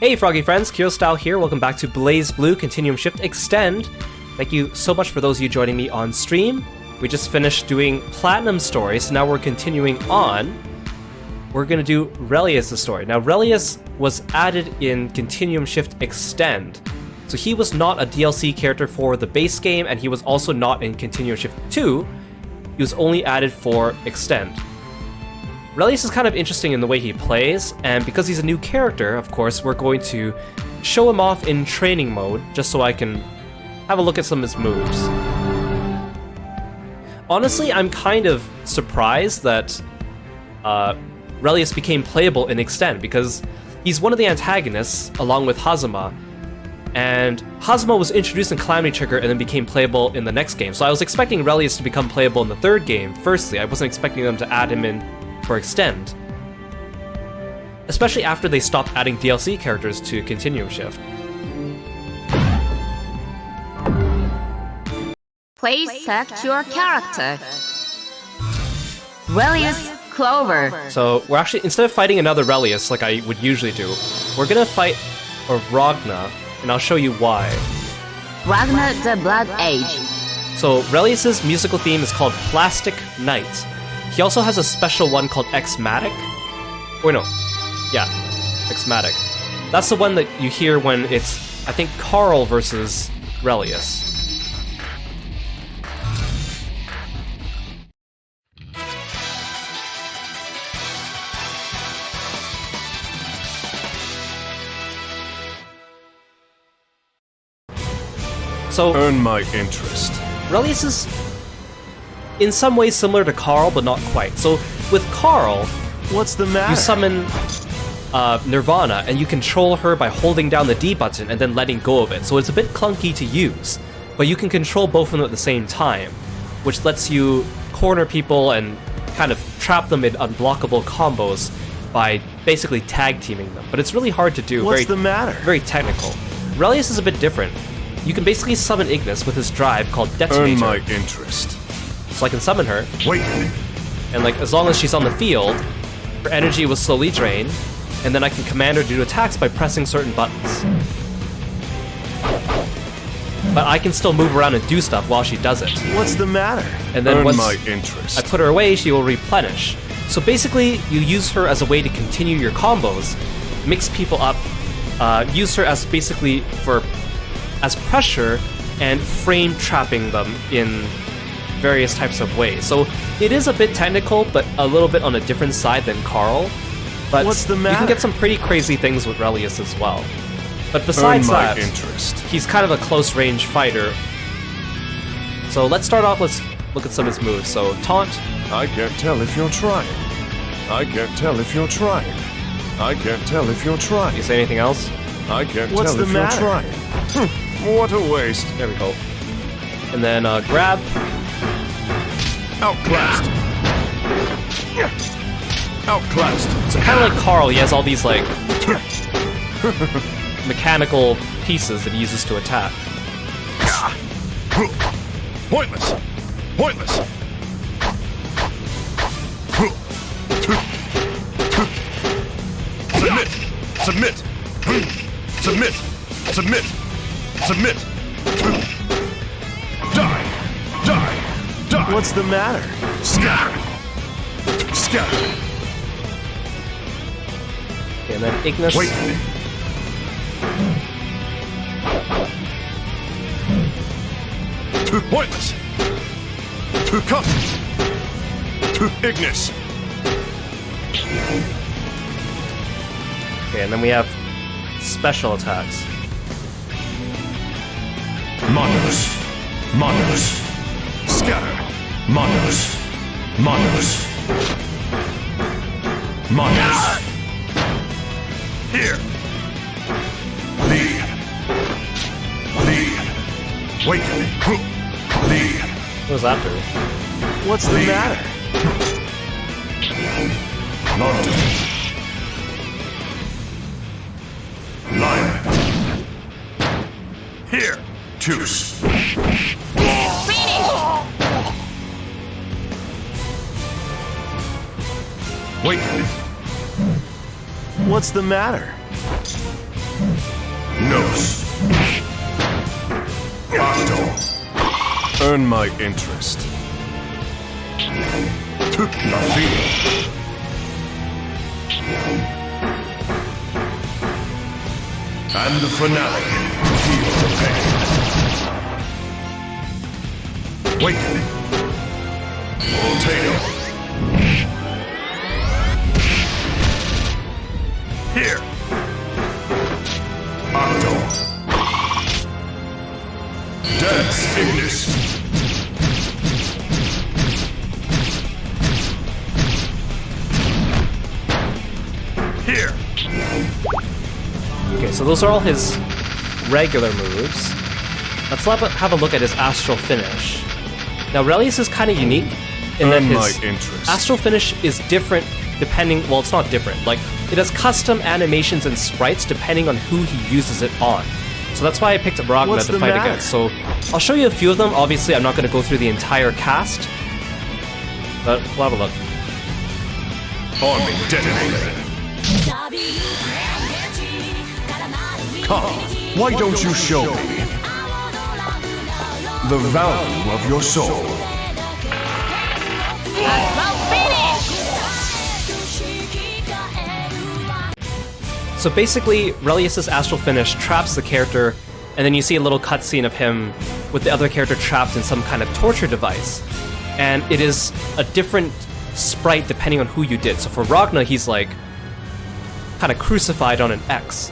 Hey Froggy friends, Kirostyle here, welcome back to BlazBlue Continuum Shift Extend. Thank you so much for those of you joining me on stream. We just finished doing Platinum stories, so now we're continuing on. We're gonna do Relius' story. Now Relius was added in Continuum Shift Extend, so he was not a DLC character for the base game, and he was also not in Continuum Shift 2, he was only added for Extend. Relius is kind of interesting in the way he plays, and because he's a new character, of course, we're going to show him off in training mode, just so I can have a look at some of his moves. Honestly, I'm kind of surprised that Relius became playable in Extend, because he's one of the antagonists, along with Hazama, and Hazama was introduced in Calamity Trigger and then became playable in the next game, so I was expecting Relius to become playable in the third game, firstly. I wasn't expecting them to add him in for Extend, especially after they stopped adding DLC characters to Continuum Shift. Please select your character. Relius Clover. So we're actually, instead of fighting another Relius like I would usually do, we're gonna fight a Ragna, and I'll show you why. Ragna the Blood Age. So Relius' musical theme is called Plastic Night. He also has a special one called Xmatic. Or no, yeah, Xmatic. That's the one that you hear when it's, I think, Carl versus Relius. So earn my interest. Relius is in some ways similar to Carl, but not quite. So with Carl, What's the matter? you summon Nirvana, and you control her by holding down the D button and then letting go of it. So it's a bit clunky to use, but you can control both of them at the same time, which lets you corner people and kind of trap them in unblockable combos by basically tag teaming them. But it's really hard to do. What's the matter? Very technical. Relius is a bit different. You can basically summon Ignis with his drive called Detonator. Earn my interest. So I can summon her, Wait. and like as long as she's on the field, her energy will slowly drain, and then I can command her to do attacks by pressing certain buttons. But I can still move around and do stuff while she does it. What's the matter? And then Earn once my interest. I put her away, she will replenish. So basically, you use her as a way to continue your combos, mix people up, use her as basically as pressure, and frame trapping them in various types of ways. So it is a bit technical, but a little bit on a different side than Carl. But What's the you matter? can get some pretty crazy things with Relius as well. But besides Earn my that, interest. he's kind of a close-range fighter. So let's start off, let's look at some of his moves. So Taunt, I can't tell if you're trying. I can't tell if you're trying. I can't tell if you're trying. you say anything else? I can't What's tell the if matter? you're trying. What a waste. There we go. And then Grab, Outclassed. Outclassed. so kind of like Carl, he has all these like mechanical pieces that he uses to attack. Pointless. Pointless. Submit. Submit. Submit. Submit. Die. Die. Die. What's the matter? Scatter. Scatter. Okay, and then Ignis. Wait. Pointless. Come. Ignis. Okay, and then we have special attacks. Monos. Monos. Scatter. Monos. Monos. Monos. Here. Lead. Lead. Wait. Lead. What was that do? What's the matter? Mountain. Lion. Here. Choose. Wait. What's the matter? Nos. Octo. Earn my interest. Nothing. And the finale. Feel the pain. Awakening. Volcano. Here. Octo. Dance Ignis. Here. Okay, so those are all his regular moves. Let's have a look at his Astral Finish. Now, Relius is kind of unique in that his Astral Finish is different depending... Well, it's not different. Like, it has custom animations and sprites depending on who he uses it on. So that's why I picked up Ragna to fight against. So I'll show you a few of them. Obviously, I'm not going to go through the entire cast, but we'll have a look. Arming detonator. Come, why don't you show me the value of your soul? So basically, Relius's Astral Finish traps the character, and then you see a little cutscene of him with the other character trapped in some kind of torture device. And it is a different sprite depending on who you did. So for Ragna, he's like kind of crucified on an X.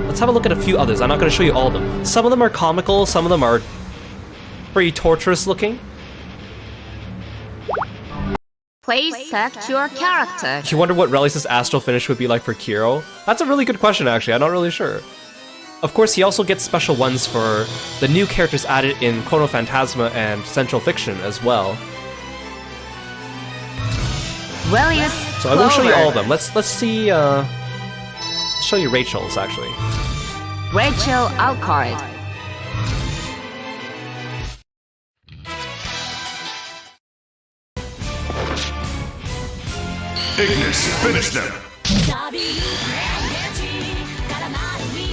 Let's have a look at a few others. I'm not going to show you all of them. Some of them are comical, some of them are pretty torturous looking. Please select your character. You wonder what Relius's Astral Finish would be like for Kiro? That's a really good question, actually. I'm not really sure. Of course, he also gets special ones for the new characters added in Chrono Phantasma and Central Fiction as well. Relius So I won't show you all of them. Let's see. Show you Rachel's actually. Rachel Alcard. Ignis, finish them!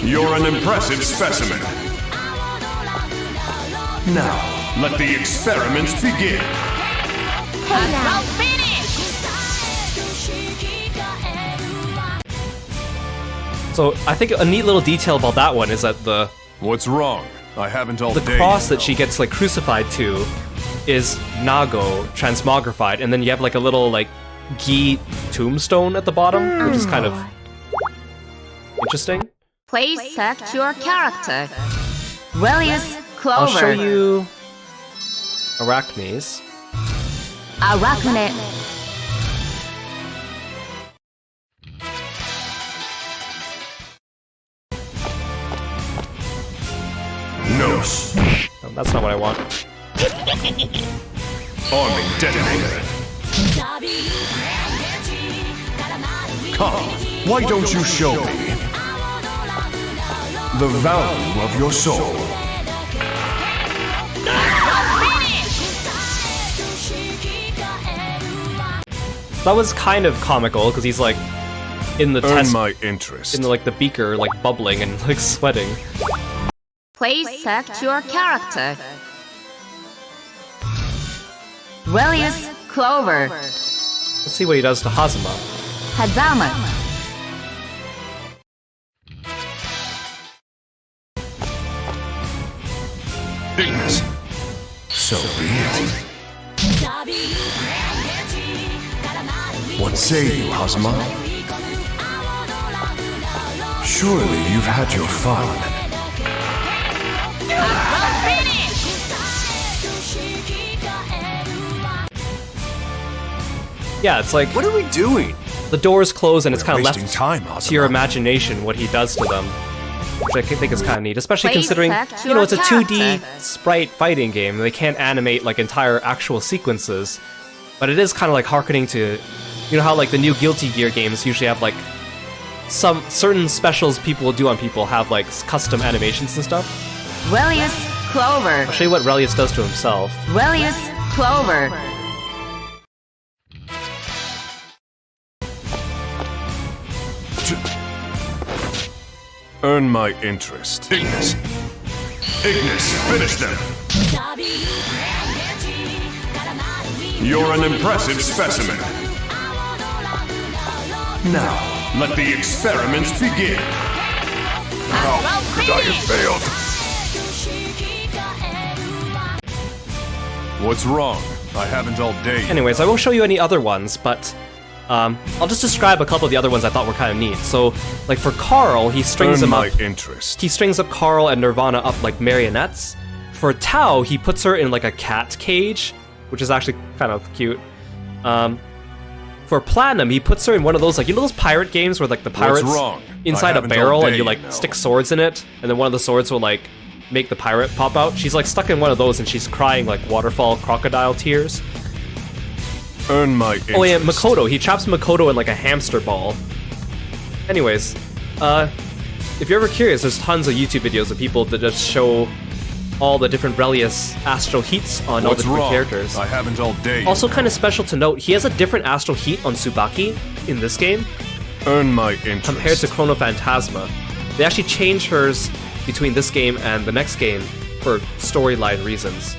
You're an impressive specimen. Now, let the experiments begin. So I think a neat little detail about that one is that the What's wrong? I haven't all day. cross that she gets like crucified to is Nago transmogrified, and then you have like a little like Gi tombstone at the bottom, which is kind of interesting. Please select your character. Relius Clover. I'll show you Arachnes. Arachne. Nos. Oh, that's not what I want. Arming detonator. Come, why don't you show me the value of your soul? That was kind of comical because he's like in the Earn test, my interest. in the, like the beaker, like bubbling and like sweating. Please select your character. Relius Clover. Let's see what he does to Hazama. Hazama. Ignis. So be it. What say you, Hazama? Surely you've had your fun. Yeah, it's like What are we doing? the doors close and it's kind of wasting left time, to your Hazama. imagination what he does to them. Which I think is kind of neat, especially Please considering, select you know, your it's a 2D character. sprite fighting game. They can't animate like entire actual sequences, but it is kind of like harkening to, you know how like the new Guilty Gear games usually have like some certain specials people will do on people have like custom animations and stuff. Relius Clover. I'll show you what Relius does to himself. Relius Clover. Earn my interest. Ignis! Ignis, finish them! You're an impressive specimen. Now, let the experiments begin. How could I have failed? What's wrong? I haven't all day. Anyways, I won't show you any other ones, but I'll just describe a couple of the other ones I thought were kind of neat. So, like for Carl, he strings Earn him my up. interest. He strings up Carl and Nirvana up like marionettes. For Tao, he puts her in like a cat cage, which is actually kind of cute. For Platinum, he puts her in one of those, like, you know those pirate games where like the pirates wrong? inside I a haven't all barrel and day, you like you know. stick swords in it, and then one of the swords will like make the pirate pop out. She's like stuck in one of those and she's crying like waterfall crocodile tears. Earn my interest. Oh yeah, Makoto. He traps Makoto in like a hamster ball. Anyways, if you're ever curious, there's tons of YouTube videos of people that just show all the different Relius astral heats on all the What's different wrong? characters. I haven't all day. Also kind of special to note, he has a different astral heat on Tsubaki in this game Earn my interest. compared to Chrono Phantasma. They actually changed hers between this game and the next game for storyline reasons.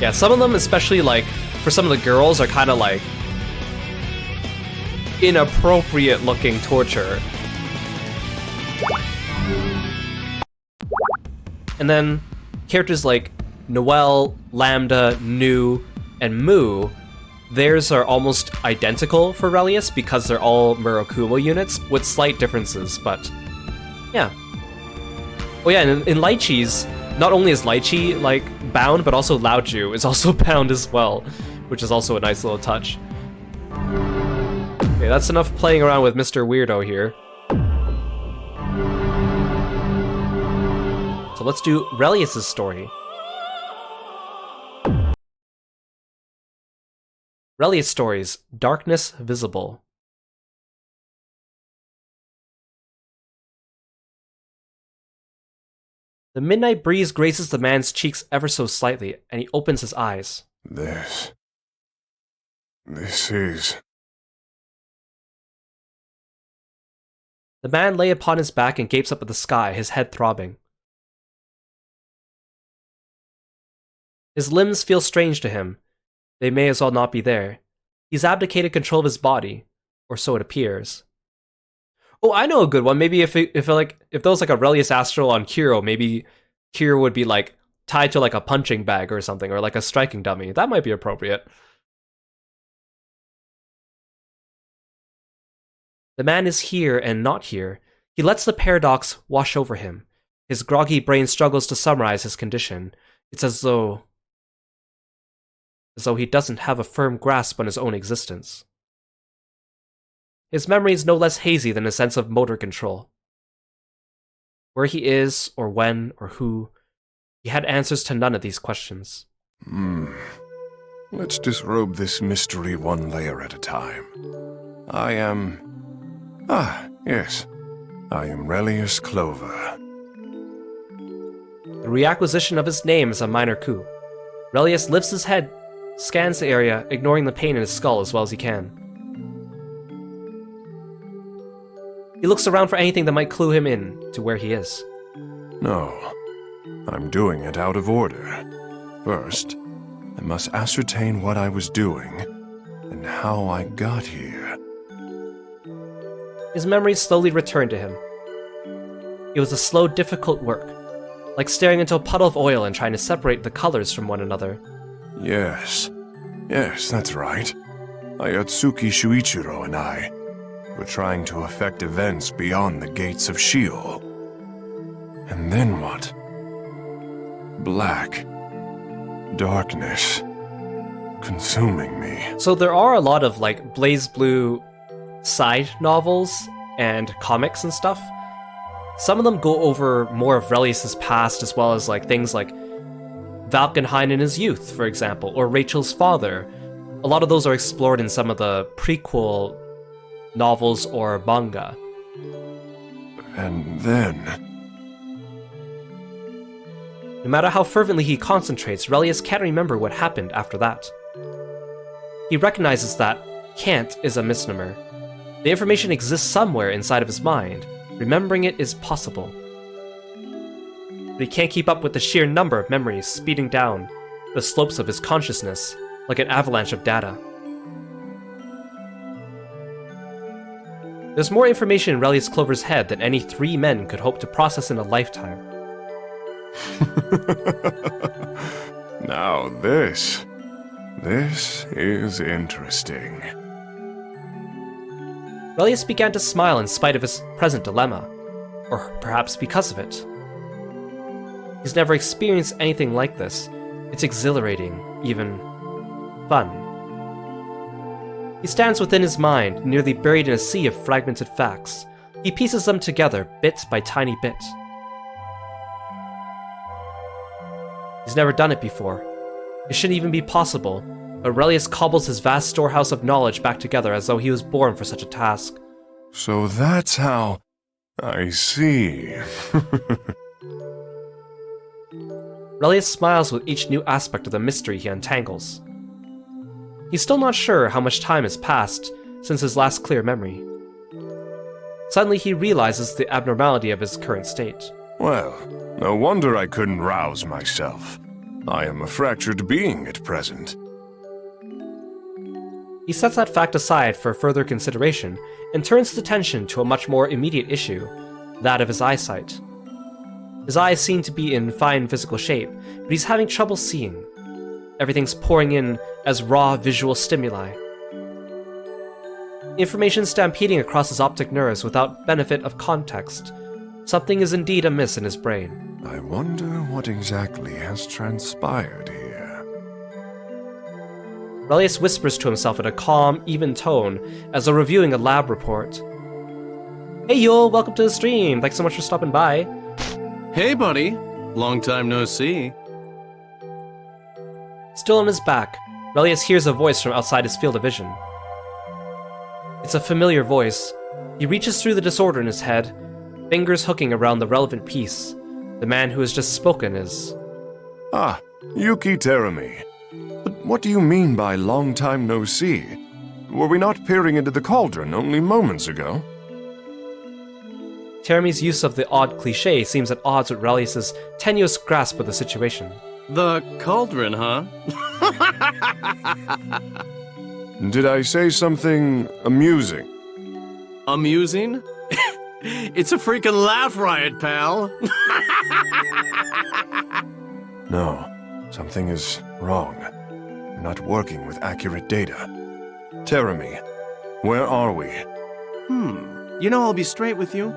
Yeah, some of them, especially like for some of the girls, are kind of like inappropriate looking torture. And then characters like Noelle, Lambda, Nu, and Mu, theirs are almost identical for Relius because they're all Murakumo units with slight differences, but yeah. Oh yeah, and in Lychee's, not only is Lychee like bound, but also Laoju is also bound as well, which is also a nice little touch. Okay, that's enough playing around with Mr. Weirdo here. So let's do Relius' story. Relius stories, Darkness Visible. The midnight breeze grazes the man's cheeks ever so slightly, and he opens his eyes. This is... The man lay upon his back and gapes up at the sky, his head throbbing. His limbs feel strange to him. They may as well not be there. He's abdicated control of his body, or so it appears. Oh, I know a good one. Maybe if there was like a Relius Astral on Kiro, maybe Kiro would be like tied to like a punching bag or something, or like a striking dummy. That might be appropriate. The man is here and not here. He lets the paradox wash over him. His groggy brain struggles to summarize his condition. It's as though he doesn't have a firm grasp on his own existence. His memory is no less hazy than a sense of motor control. Where he is, or when, or who, he had answers to none of these questions. Let's disrobe this mystery one layer at a time. I am... yes. I am Relius Clover. The reacquisition of his name is a minor coup. Relius lifts his head, scans the area, ignoring the pain in his skull as well as he can. He looks around for anything that might clue him in to where he is. No, I'm doing it out of order. First, I must ascertain what I was doing and how I got here. His memories slowly return to him. It was a slow, difficult work, like staring into a puddle of oil and trying to separate the colors from one another. Yes, that's right. Ayatsuki Shuichiro and I were trying to affect events beyond the gates of Sheol. And then what? Black. Darkness. Consuming me. So there are a lot of like BlazBlue side novels and comics and stuff. Some of them go over more of Relius' past, as well as like things like Valkenhayn in his youth, for example, or Rachel's father. A lot of those are explored in some of the prequel novels or manga. And then... No matter how fervently he concentrates, Relius can't remember what happened after that. he recognizes that can't is a misnomer. The information exists somewhere inside of his mind. Remembering it is possible. But he can't keep up with the sheer number of memories speeding down the slopes of his consciousness like an avalanche of data. There's more information in Relius Clover's head than any 3 men could hope to process in a lifetime. Now this is interesting. Relius began to smile in spite of his present dilemma, or perhaps because of it. He's never experienced anything like this. It's exhilarating, even fun. He stands within his mind, nearly buried in a sea of fragmented facts. He pieces them together, bit by tiny bit. He's never done it before. It shouldn't even be possible, but Relius cobbles his vast storehouse of knowledge back together as though he was born for such a task. So that's how... I see. Relius smiles with each new aspect of the mystery he untangles. He's still not sure how much time has passed since his last clear memory. Suddenly he realizes the abnormality of his current state. Well, no wonder I couldn't rouse myself. I am a fractured being at present. He sets that fact aside for further consideration and turns his attention to a much more immediate issue, that of his eyesight. His eyes seem to be in fine physical shape, but he's having trouble seeing. Everything's pouring in as raw visual stimuli. Information stampeding across his optic nerves without benefit of context. Something is indeed amiss in his brain. I wonder what exactly has transpired here. Relius whispers to himself in a calm, even tone as though reviewing a lab report. Hey Yul, welcome to the stream. Thanks so much for stopping by. Hey, buddy. Long time no see. Still on his back, Relius hears a voice from outside his field of vision. It's a familiar voice. He reaches through the disorder in his head, fingers hooking around the relevant piece. The man who has just spoken is... Ah, Yuki Terumi. But what do you mean by long time no see? Were we not peering into the cauldron only moments ago? Terumi's use of the odd cliché seems at odds with Relius's tenuous grasp of the situation. The cauldron, huh? Did I say something amusing? Amusing? It's a freaking laugh riot, pal. No, something is wrong. I'm not working with accurate data. Terumi, where are we? You know, I'll be straight with you.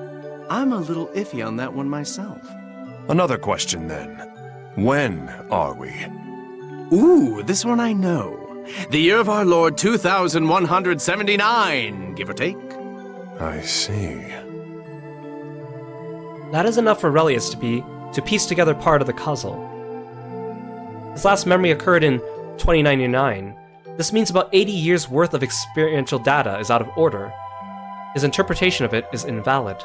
I'm a little iffy on that one myself. Another question then. When are we? Ooh, this one I know. The year of our Lord 2179, give or take. I see. That is enough for Relius to piece together part of the puzzle. His last memory occurred in 2099. This means about 80 years worth of experiential data is out of order. His interpretation of it is invalid.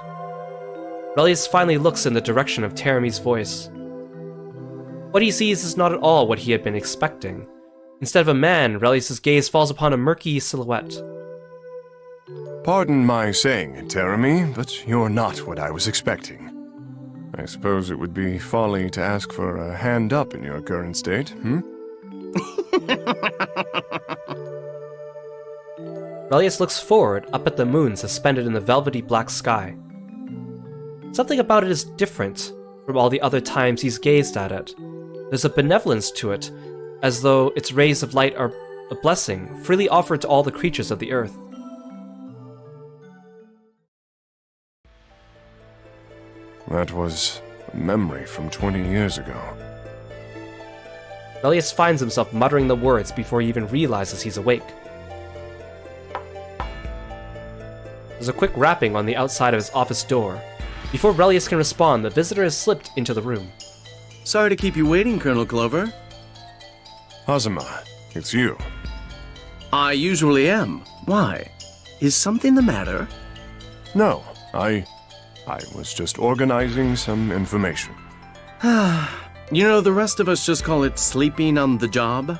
Relius finally looks in the direction of Terumi's voice. What he sees is not at all what he had been expecting. Instead of a man, Relius's gaze falls upon a murky silhouette. Pardon my saying it, Terumi, but you're not what I was expecting. I suppose it would be folly to ask for a hand up in your current state, Relius looks forward up at the moon suspended in the velvety black sky. Something about it is different from all the other times he's gazed at it. There's a benevolence to it, as though its rays of light are a blessing freely offered to all the creatures of the earth. That was a memory from 20 years ago. Relius finds himself muttering the words before he even realizes he's awake. There's a quick rapping on the outside of his office door. Before Relius can respond, the visitor has slipped into the room. Sorry to keep you waiting, Colonel Clover. Hazama, it's you. I usually am. Why? Is something the matter? No, I was just organizing some information. You know, the rest of us just call it sleeping on the job.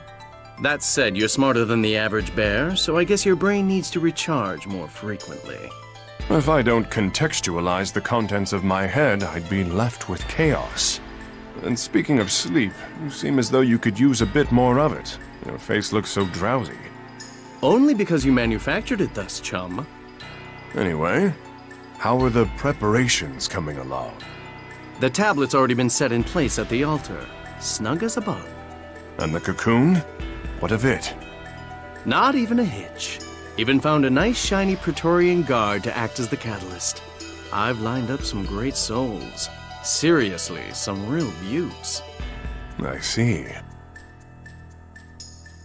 That said, you're smarter than the average bear, so I guess your brain needs to recharge more frequently. If I don't contextualize the contents of my head, I'd be left with chaos. And speaking of sleep, you seem as though you could use a bit more of it. Your face looks so drowsy. Only because you manufactured it thus, chum. Anyway, how are the preparations coming along? The tablet's already been set in place at the altar, snug as a bug. And the cocoon? What of it? Not even a hitch. Even found a nice shiny Praetorian guard to act as the catalyst. I've lined up some great souls. Seriously, some real beauts. I see.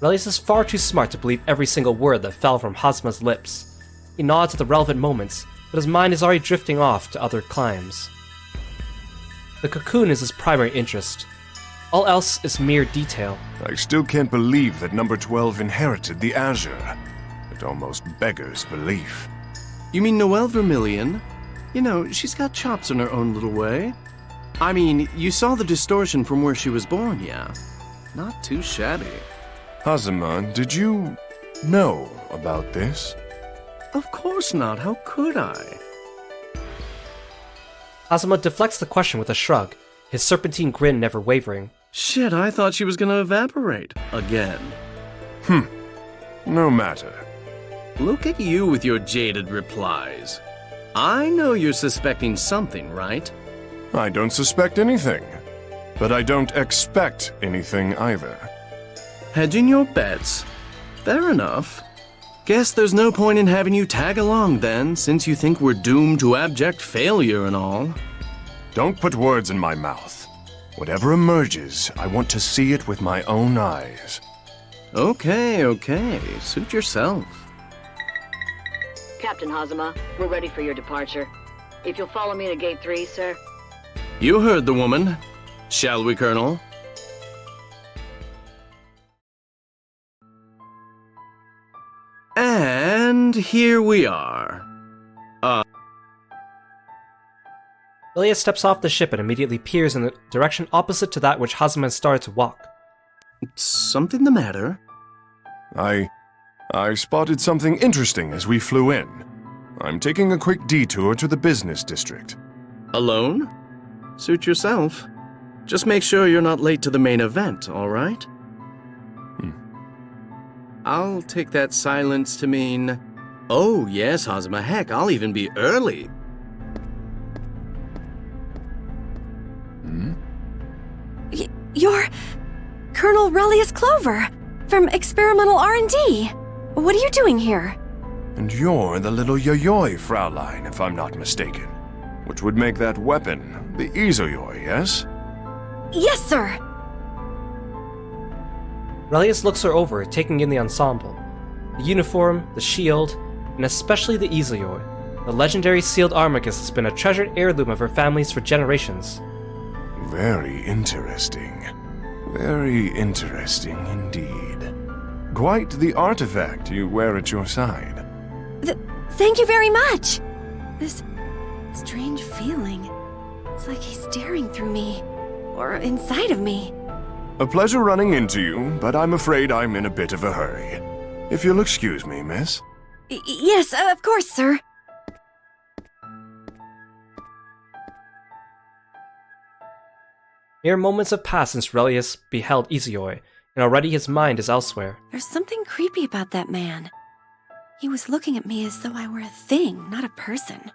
Relius is far too smart to believe every single word that fell from Hazuma's lips. He nods at the relevant moments, but his mind is already drifting off to other climes. The cocoon is his primary interest. All else is mere detail. I still can't believe that number 12 inherited the Azure. It almost beggars belief. You mean Noelle Vermilion? You know, she's got chops in her own little way. I mean, you saw the distortion from where she was born, yeah? Not too shabby. Hazuma, did you know about this? Of course not, how could I? Hazuma deflects the question with a shrug, his serpentine grin never wavering. Shit, I thought she was gonna evaporate. Again. No matter. Look at you with your jaded replies. I know you're suspecting something, right? I don't suspect anything. But I don't expect anything either. Hedging your bets? Fair enough. Guess there's no point in having you tag along then, since you think we're doomed to abject failure and all. Don't put words in my mouth. Whatever emerges, I want to see it with my own eyes. Okay. Suit yourself. Captain Hazuma, we're ready for your departure. If you'll follow me to Gate 3, sir. You heard the woman. Shall we, Colonel? And here we are. Relius steps off the ship and immediately peers in the direction opposite to that which Hazuma has started to walk. Something the matter? I spotted something interesting as we flew in. I'm taking a quick detour to the business district. Alone? Suit yourself. Just make sure you're not late to the main event, all right? I'll take that silence to mean, oh yes, Hazuma, heck, I'll even be early. You're Colonel Relius Clover from Experimental R&D. What are you doing here? And you're the little Yoyoi, Fraulein, if I'm not mistaken. Which would make that weapon the Izoyoi, yes? Yes, sir. Relius looks her over, taking in the ensemble. The uniform, the shield, and especially the Izoyoi. The legendary sealed armicus has been a treasured heirloom of her family's for generations. Very interesting. Very interesting indeed. Quite the artifact you wear at your side. Thank you very much. This strange feeling. It's like he's staring through me. Or inside of me. A pleasure running into you, but I'm afraid I'm in a bit of a hurry. If you'll excuse me, miss. Yes, of course, sir. Mere moments have passed since Relius beheld Izoyoi, and already his mind is elsewhere. There's something creepy about that man. He was looking at me as though I were a thing, not a person.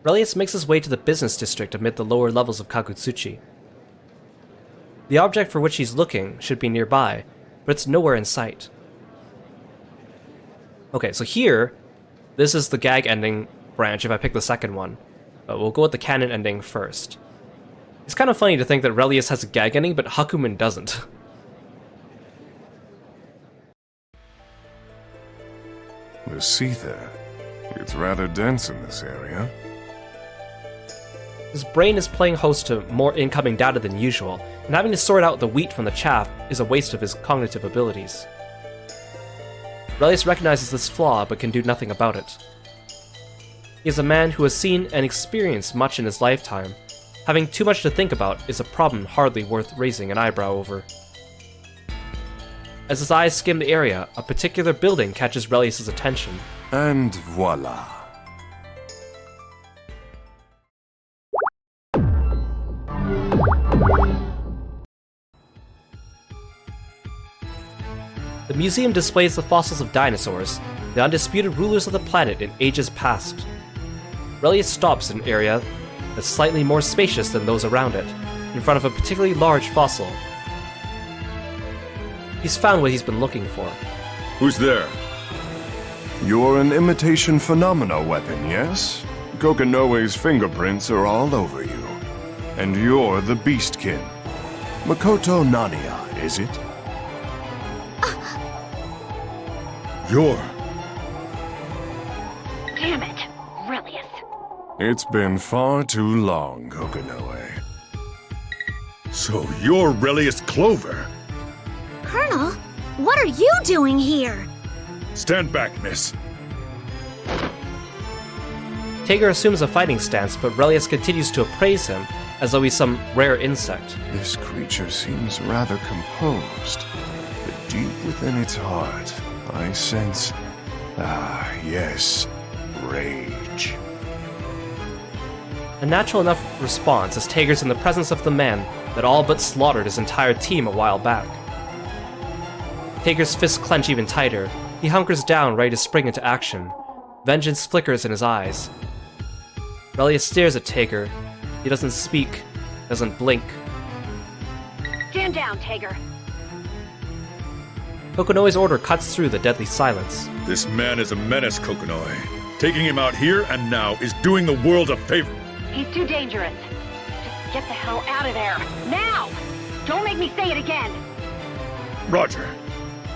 Relius makes his way to the business district amid the lower levels of Kagutsuchi. The object for which he's looking should be nearby, but it's nowhere in sight. Okay, so here, this is the gag ending branch if I pick the second one. But we'll go with the canon ending first. It's kind of funny to think that Relius has a gag ending, but Hakumen doesn't. The Seether. It's rather dense in this area. His brain is playing host to more incoming data than usual, and having to sort out the wheat from the chaff is a waste of his cognitive abilities. Relius recognizes this flaw, but can do nothing about it. He is a man who has seen and experienced much in his lifetime. Having too much to think about is a problem hardly worth raising an eyebrow over. As his eyes skim the area, a particular building catches Relius' attention. And voila. The museum displays the fossils of dinosaurs, the undisputed rulers of the planet in ages past. Relius stops in an area that's slightly more spacious than those around it, in front of a particularly large fossil. He's found what he's been looking for. Who's there? You're an imitation phenomena weapon, yes? Kokonoe's fingerprints are all over you. And you're the Beastkin. Makoto Nania, is it? You're... Damn it, Relius. It's been far too long, Kokonoe. So you're Relius Clover. Colonel, what are you doing here? Stand back, miss. Tager assumes a fighting stance, but Relius continues to appraise him as though he's some rare insect. This creature seems rather composed, but deep within its heart, I sense... yes, rage. A natural enough response as Tager's in the presence of the man that all but slaughtered his entire team a while back. Tager's fists clench even tighter. He hunkers down, ready to spring into action. Vengeance flickers in his eyes. Relius stares at Tager. He doesn't speak, doesn't blink. Stand down, Tager. Kokonoe's order cuts through the deadly silence. This man is a menace, Kokonoe. Taking him out here and now is doing the world a favor. He's too dangerous. Just get the hell out of there. Now! Don't make me say it again. Roger.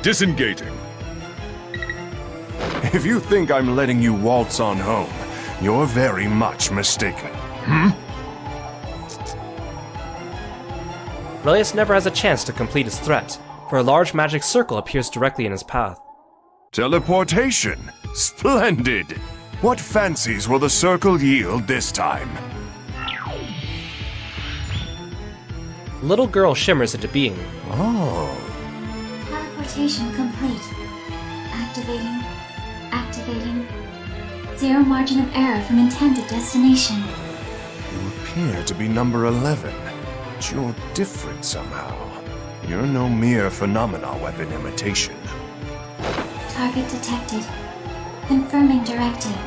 Disengaging. If you think I'm letting you waltz on home, you're very much mistaken. Relius never has a chance to complete his threat, for a large magic circle appears directly in his path. Teleportation! Splendid! What fancies will the circle yield this time? A little girl shimmers into being. Oh. Teleportation complete. Activating. Activating. Zero margin of error from intended destination. You appear to be number 11, but you're different somehow. You're no mere phenomena weapon imitation. Target detected. Confirming directive.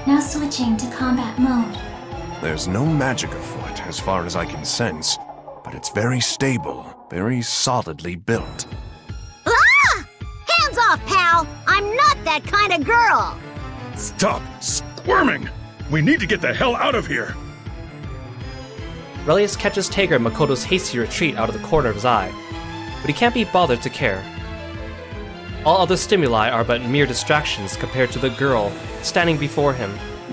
Now switching to combat mode. There's no magic afoot, as far as I can sense, but it's very stable, very solidly built. Ah! Hands off, pal! I'm not that kind of girl! Stop squirming! We need to get the hell out of here! Relius catches Tager and Makoto's hasty retreat out of the corner of his eye, but he can't be bothered to care. All other stimuli are but mere distractions compared to the girl standing before him.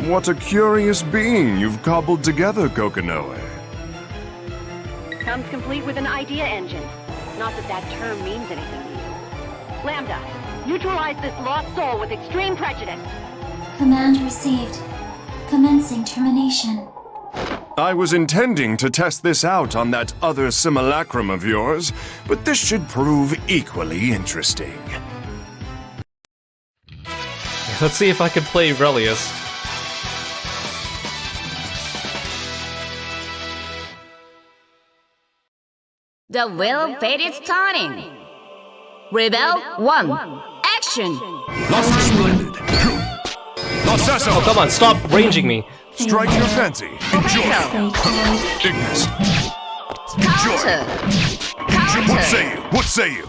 What a curious being you've cobbled together, Kokonoe. Comes complete with an idea engine. Not that that term means anything to you. Lambda, neutralize this lost soul with extreme prejudice. Command received. Commencing termination. I was intending to test this out on that other simulacrum of yours, but this should prove equally interesting. Let's see if I can play Relius. The wheel of fate is turning. Rebel 1. Action! Splendid. Oh, come on, stop ranging me. Strike your fancy. Enjoy. Ignis. Enjoy. What say you? What say you?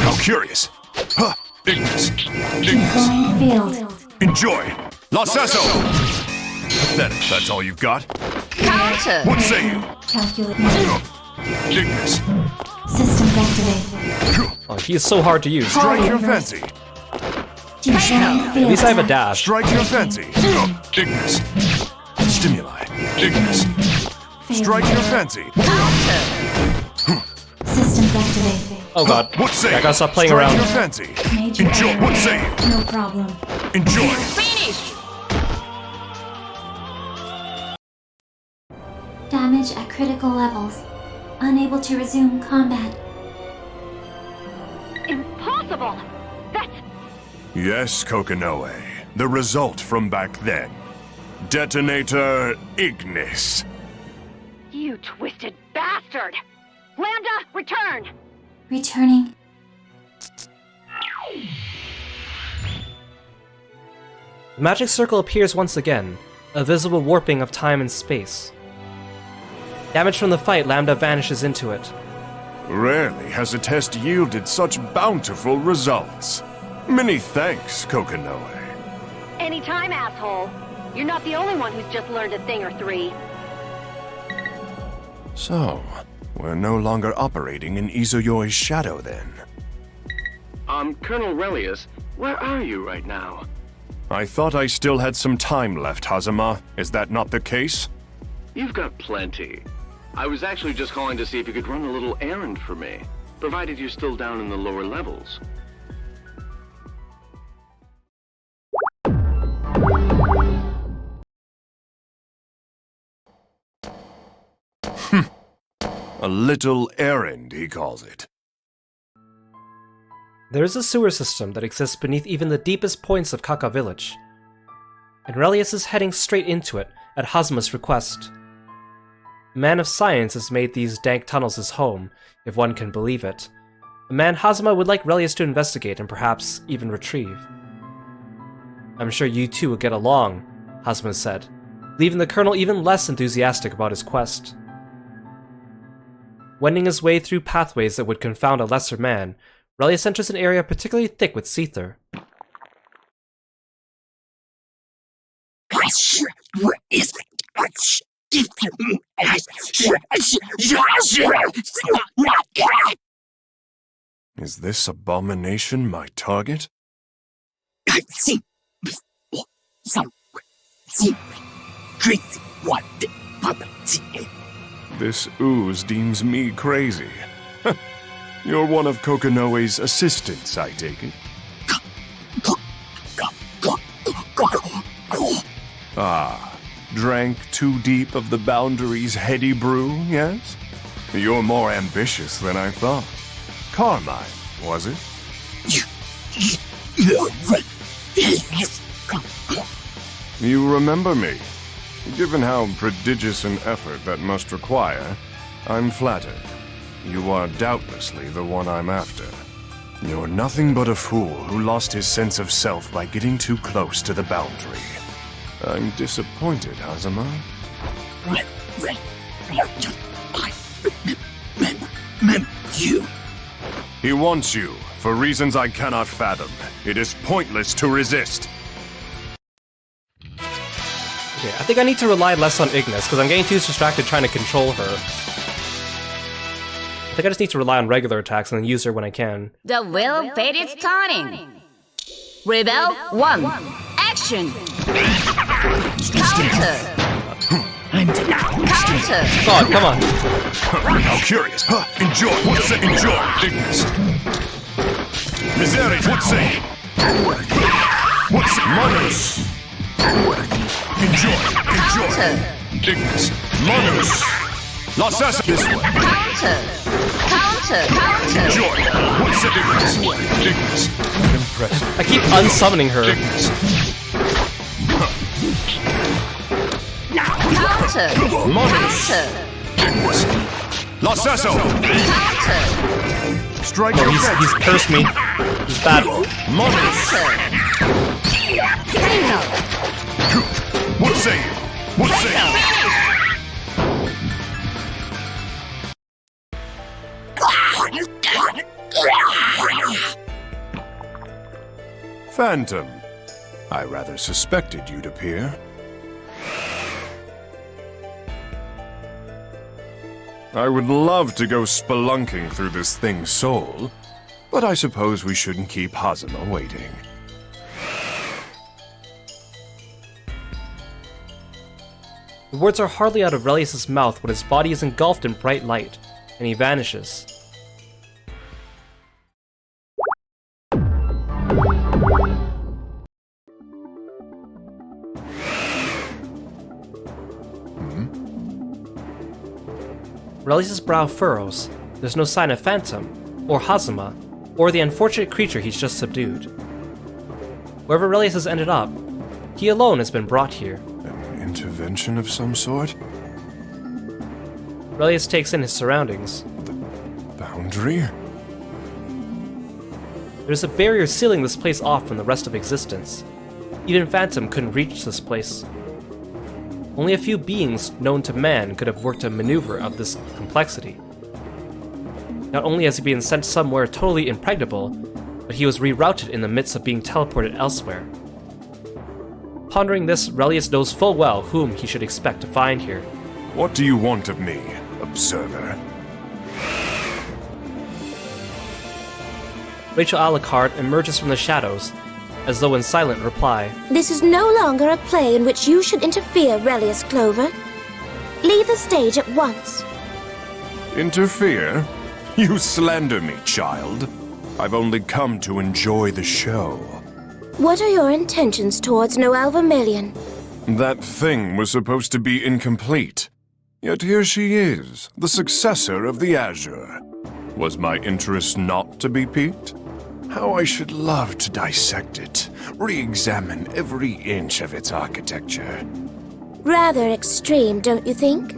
How curious. Huh. Ignis. Ignis. Deploying field. Enjoy. Lacesso. Pathetic, that's all you've got? Counter! What say you? Calculate mode. Ignis. Systems activated. Oh, he is so hard to use. Strike your fancy. Deploying At field. least I have a dash. Strike your fancy. Ignis. Stimuli. Ignis. Strike your fancy. Systems activated. Oh god. What say I gotta stop playing Strike around. your fancy. Major Enjoy. error. What say you? No problem. Enjoy. Finish! Damage at critical levels. Unable to resume combat. Impossible! That's... Yes, Kokonoe. The result from back then. Detonator Ignis. You twisted bastard! Lambda, return! Returning. The magic circle appears once again, a visible warping of time and space. Damaged from the fight, Lambda vanishes into it. Rarely has a test yielded such bountiful results. Many thanks, Kokonoe. Anytime, asshole. You're not the only one who's just learned a thing or three. So, we're no longer operating in Izuyoi's shadow then. Colonel Relius, where are you right now? I thought I still had some time left, Hazama. Is that not the case? You've got plenty. I was actually just calling to see if you could run a little errand for me, provided you're still down in the lower levels. A little errand, he calls it. There is a sewer system that exists beneath even the deepest points of Kaka Village, and Relius is heading straight into it at Hazama's request. A man of science has made these dank tunnels his home, if one can believe it. A man Hazama would like Relius to investigate and perhaps even retrieve. I'm sure you two will get along, Hazama said, leaving the Colonel even less enthusiastic about his quest. Wending his way through pathways that would confound a lesser man, Relius enters an area particularly thick with seether. Is this abomination my target? This ooze deems me crazy. You're one of Kokonoe's assistants, I take it. Ah, drank too deep of the boundary's heady brew, yes? You're more ambitious than I thought. Carmine, was it? You remember me. Given how prodigious an effort that must require, I'm flattered. You are doubtlessly the one I'm after. You're nothing but a fool who lost his sense of self by getting too close to the boundary. I'm disappointed, Hazama. You. He wants you, for reasons I cannot fathom. It is pointless to resist. Okay, I think I need to rely less on Ignis, because I'm getting too distracted trying to control her. I think I just need to rely on regular attacks and then use her when I can. The wheel of fate is turning. Rebel 1. Action. Counter. Counter. God, come on. How curious. Enjoy. What's it? Enjoy. Ignis. Misery. What's it? What's it? Manus. Enjoy. Enjoy. Ignis. Manus. Los Asas. This way. Counter. Counter. Counter. Enjoy. What's it? Ignis. Ignis. Impressive. I keep unsummoning her. Ignis. Counter. Manus. Counter. Ignis. Los Asas. Counter. Strike Oh, your he's cursed me. He's bad. Manus. Kiro. What say you? What say you? Phantom. I rather suspected you'd appear. I would love to go spelunking through this thing's soul, but I suppose we shouldn't keep Hazama waiting. The words are hardly out of Relius' mouth when his body is engulfed in bright light, and he vanishes. Relius' brow furrows. There's no sign of Phantom, or Hazama, or the unfortunate creature he's just subdued. Wherever Relius has ended up, he alone has been brought here. An intervention of some sort? Relius takes in his surroundings. Boundary? There's a barrier sealing this place off from the rest of existence. Even Phantom couldn't reach this place. Only a few beings known to man could have worked a maneuver of this complexity. Not only has he been sent somewhere totally impregnable, but he was rerouted in the midst of being teleported elsewhere. Pondering this, Relius knows full well whom he should expect to find here. What do you want of me, Observer? Rachel Alucard emerges from the shadows, as though in silent reply. This is no longer a play in which you should interfere, Relius Clover. Leave the stage at once. Interfere? You slander me, child. I've only come to enjoy the show. What are your intentions towards Noelle Vermilion? That thing was supposed to be incomplete. Yet here she is, the successor of the Azure. Was my interest not to be piqued? How I should love to dissect it, re-examine every inch of its architecture. Rather extreme, don't you think?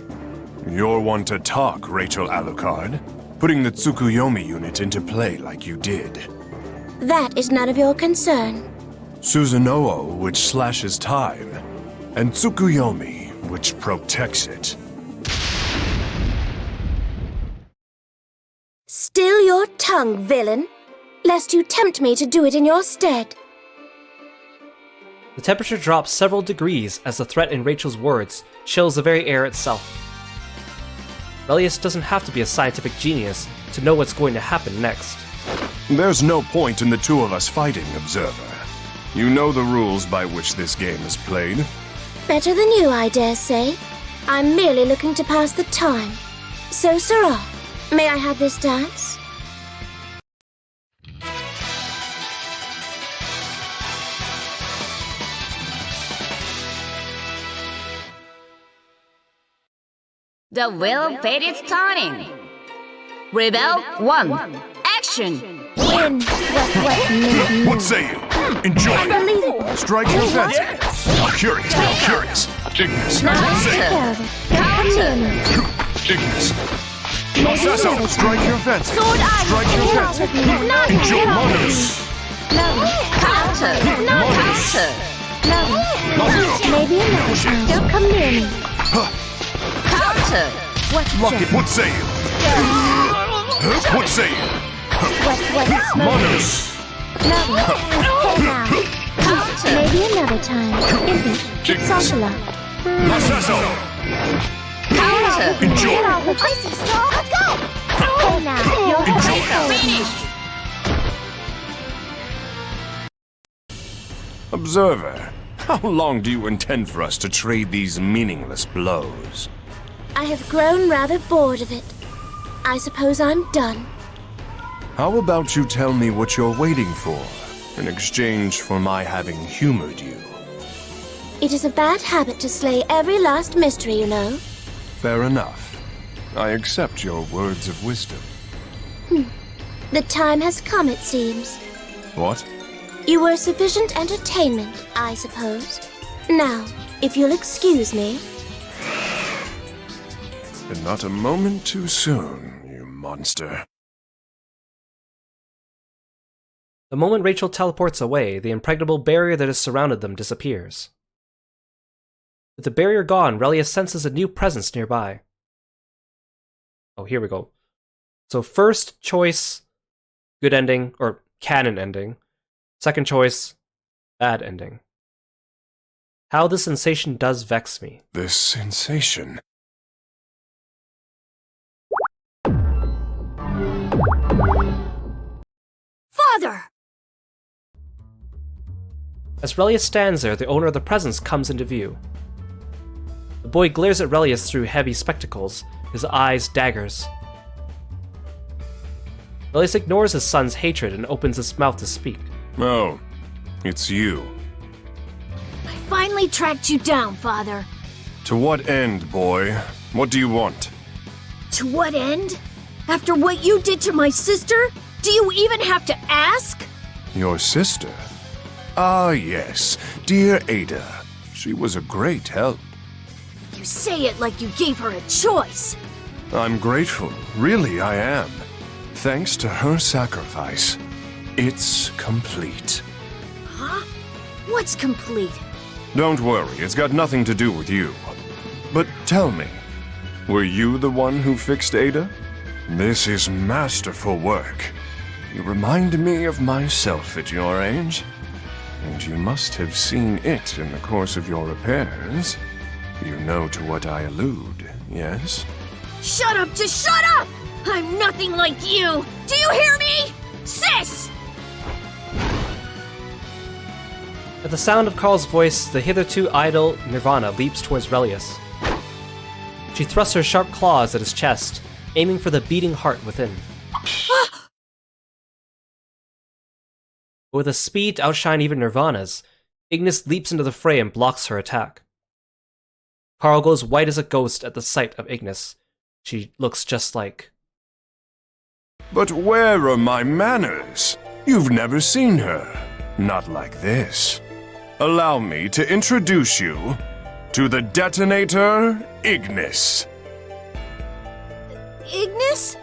You're one to talk, Rachel Alucard. Putting the Tsukuyomi unit into play like you did. That is none of your concern. Susanoo, which slashes time, and Tsukuyomi, which protects it. Still your tongue, villain, lest you tempt me to do it in your stead. The temperature drops several degrees as the threat in Rachel's words chills the very air itself. Relius doesn't have to be a scientific genius to know what's going to happen next. There's no point in the two of us fighting, Observer. You know the rules by which this game is played. Better than you, I dare say. I'm merely looking to pass the time. So, Sirrah, may I have this dance? The wheel of fate is turning. Rebel 1. Action! Win! What say you? Enjoy! Strike your fancy! How curious! How curious! Ignis! What say you? Counter! Ignis! Masaso! Strike your fancy! Sword Eye! Strike your fancy! Enjoy! Monus! Counter! Counter! Maybe another time. Don't come near me. Counter! Lock it! What say you? What say you? Monus! Hey now. Counter! Maybe another time. Impish. Sashala. Masaso! Counter! Enjoy! Get off with icy straw. Let's go! Hey now. You're Enjoy! Observer, how long do you intend for us to trade these meaningless blows? I have grown rather bored of it. I suppose I'm done. How about you tell me what you're waiting for, in exchange for my having humored you? It is a bad habit to slay every last mystery, you know. Fair enough. I accept your words of wisdom. The time has come, it seems. What? You were sufficient entertainment, I suppose. Now, if you'll excuse me. And not a moment too soon, you monster. The moment Rachel teleports away, the impregnable barrier that has surrounded them disappears. With the barrier gone, Relius senses a new presence nearby. Oh, here we go. So first choice, good ending, or canon ending. Second choice, bad ending. How this sensation does vex me. This sensation. Father! As Relius stands there, the owner of the presence comes into view. The boy glares at Relius through heavy spectacles, his eyes daggers. Relius ignores his son's hatred and opens his mouth to speak. Oh, it's you. I finally tracked you down, Father. To what end, boy? What do you want? To what end? After what you did to my sister? Do you even have to ask? Your sister? Ah, yes, dear Ada. She was a great help. You say it like you gave her a choice. I'm grateful, really I am. Thanks to her sacrifice, it's complete. Huh? What's complete? Don't worry, it's got nothing to do with you. But tell me, were you the one who fixed Ada? This is masterful work. You remind me of myself at your age. And you must have seen it in the course of your repairs. You know to what I allude, yes? Shut up, just shut up! I'm nothing like you! Do you hear me? Sis! At the sound of Carl's voice, the hitherto idle Nirvana leaps towards Relius. She thrusts her sharp claws at his chest, aiming for the beating heart within. With a speed to outshine even Nirvana's, Ignis leaps into the fray and blocks her attack. Carl goes white as a ghost at the sight of Ignis. She looks just like... But where are my manners? You've never seen her. Not like this. Allow me to introduce you to the detonator, Ignis. Ignis?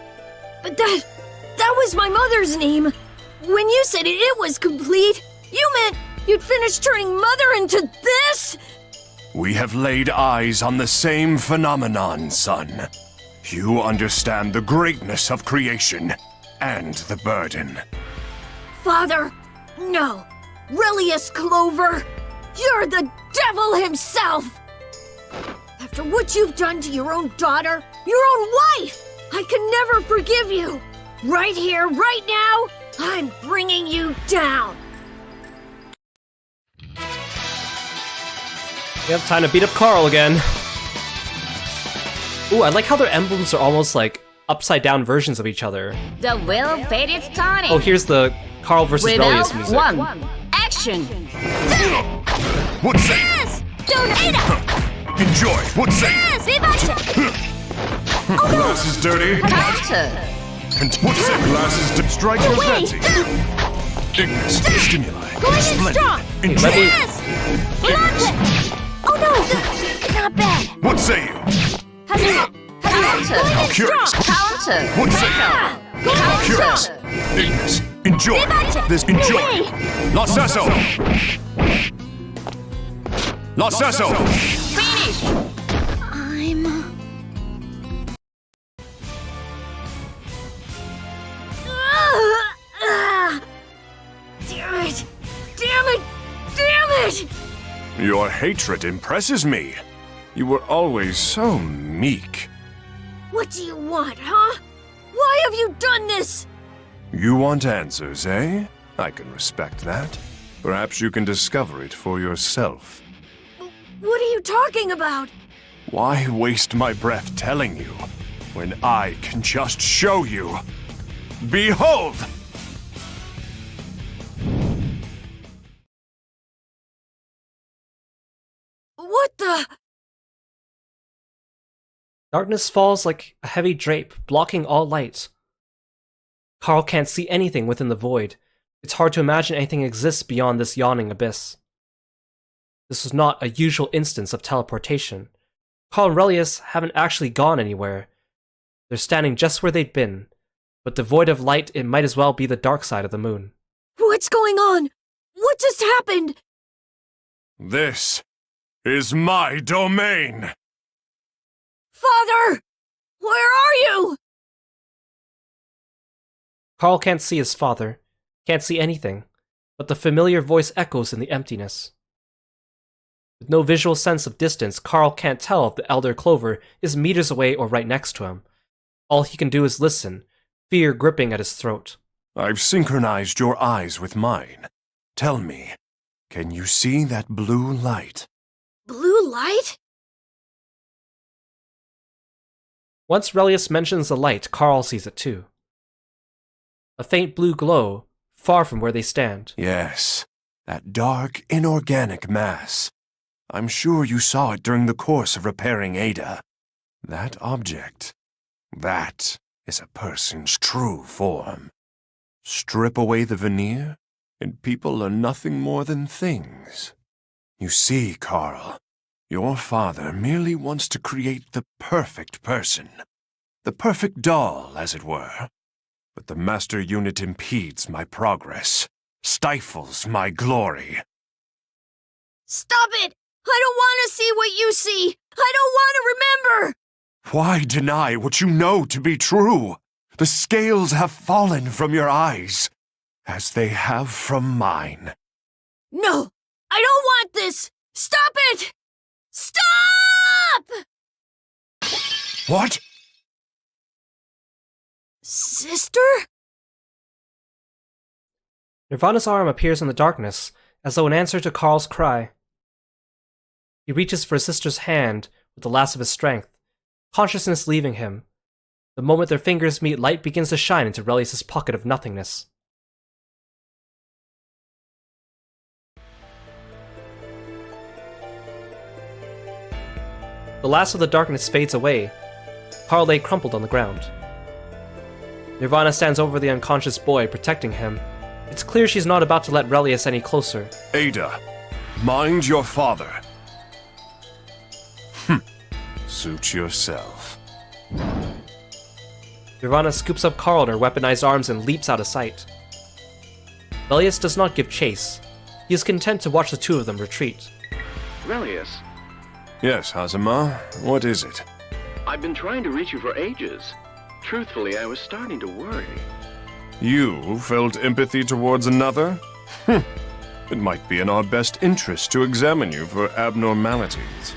But that was my mother's name. When you said it was complete, you meant you'd finished turning Mother into this? We have laid eyes on the same phenomenon, son. You understand the greatness of creation and the burden. Father, no. Relius Clover, you're the devil himself! After what you've done to your own daughter, your own wife, I can never forgive you. Right here, right now, I'm bringing you down. Yep, time to beat up Carl again. Ooh, I like how their emblems are almost like upside-down versions of each other. The wheel of fate is turning. Oh, here's the Carl versus Rebel Relius music. 1. Action. What say? Yes! Don't Enjoy. What say? Yes! Evasion! Glass is dirty. Counter. And what say? Glass is strike your fancy. Ignis, stimuli. Going in Splendid. strong! Enjoy. Let me- Yes! Relax! Oh no! Not bad! What say you? Counter. How curious. Counter. What say you? How curious. Ignis, enjoy. This enjoy. L'Assasso. L'Assasso. Finish. I'm... Damn it! Damn it! Damn it! Your hatred impresses me. You were always so meek. What do you want, huh? Why have you done this? You want answers, eh? I can respect that. Perhaps you can discover it for yourself. What are you talking about? Why waste my breath telling you when I can just show you? Behold! What the... Darkness falls like a heavy drape, blocking all light. Carl can't see anything within the void. It's hard to imagine anything exists beyond this yawning abyss. This was not a usual instance of teleportation. Carl and Relius haven't actually gone anywhere. They're standing just where they'd been, but devoid of light, it might as well be the dark side of the moon. What's going on? What just happened? This is my domain! Father! Where are you? Carl can't see his father, can't see anything, but the familiar voice echoes in the emptiness. With no visual sense of distance, Carl can't tell if the Elder Clover is meters away or right next to him. All he can do is listen, fear gripping at his throat. I've synchronized your eyes with mine. Tell me, can you see that blue light? Blue light? Once Relius mentions the light, Carl sees it too. A faint blue glow, far from where they stand. Yes, that dark, inorganic mass. I'm sure you saw it during the course of repairing Ada. That object That is a person's true form. Strip away the veneer, and people are nothing more than things. You see, Carl, your father merely wants to create the perfect person. The perfect doll, as it were. But the master unit impedes my progress, stifles my glory. Stop it! I don't want to see what you see! I don't want to remember! Why deny what you know to be true? The scales have fallen from your eyes, as they have from mine. No! I don't want this! Stop it! Stop! What? Sister? Nirvana's arm appears in the darkness, as though in answer to Carl's cry. He reaches for his sister's hand with the last of his strength, consciousness leaving him. The moment their fingers meet, light begins to shine into Relius' pocket of nothingness. The last of the darkness fades away. Carl lay crumpled on the ground. Nirvana stands over the unconscious boy, protecting him. It's clear she's not about to let Relius any closer. Ada, mind your father. Suit yourself. Nirvana scoops up Carl in her weaponized arms and leaps out of sight. Relius does not give chase. He is content to watch the two of them retreat. Relius, Yes, Hazama, what is it? I've been trying to reach you for ages. Truthfully, I was starting to worry. You felt empathy towards another? It might be in our best interest to examine you for abnormalities.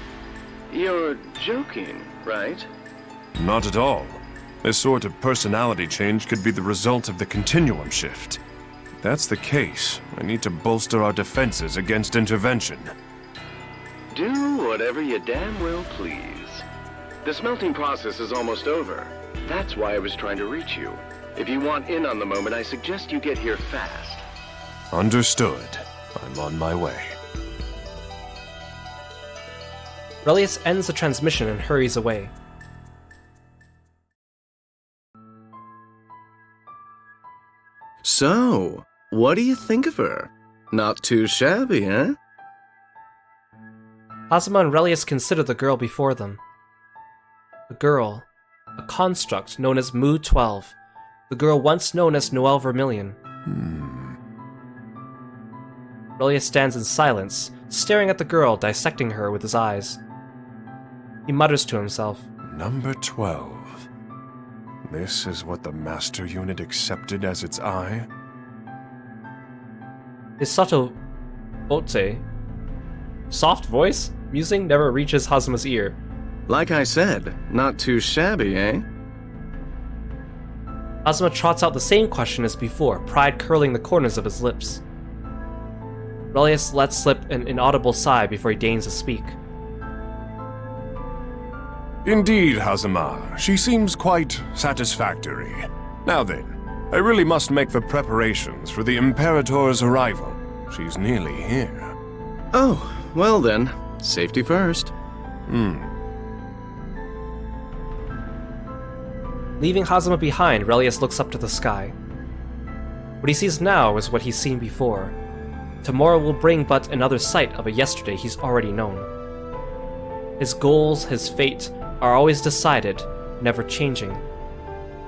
You're joking, right? Not at all. This sort of personality change could be the result of the Continuum shift. If that's the case, I need to bolster our defenses against intervention. Do whatever you damn well please. The smelting process is almost over. That's why I was trying to reach you. If you want in on the moment, I suggest you get here fast. Understood. I'm on my way. Relius ends the transmission and hurries away. So, what do you think of her? Not too shabby, eh? Hazama and Relius consider the girl before them. A girl. A construct known as Mu 12. The girl once known as Noelle Vermilion. Relius stands in silence, staring at the girl, dissecting her with his eyes. He mutters to himself. Number 12. This is what the master unit accepted as its eye? His sotto voce, soft voice, musing never reaches Hazama's ear. Like I said, not too shabby, eh? Hazama trots out the same question as before, pride curling the corners of his lips. Relius lets slip an inaudible sigh before he deigns to speak. Indeed, Hazama. She seems quite satisfactory. Now then, I really must make the preparations for the Imperator's arrival. She's nearly here. Oh, well then, safety first. Leaving Hazama behind, Relius looks up to the sky. What he sees now is what he's seen before. Tomorrow will bring but another sight of a yesterday he's already known. His goals, his fate, are always decided, never changing.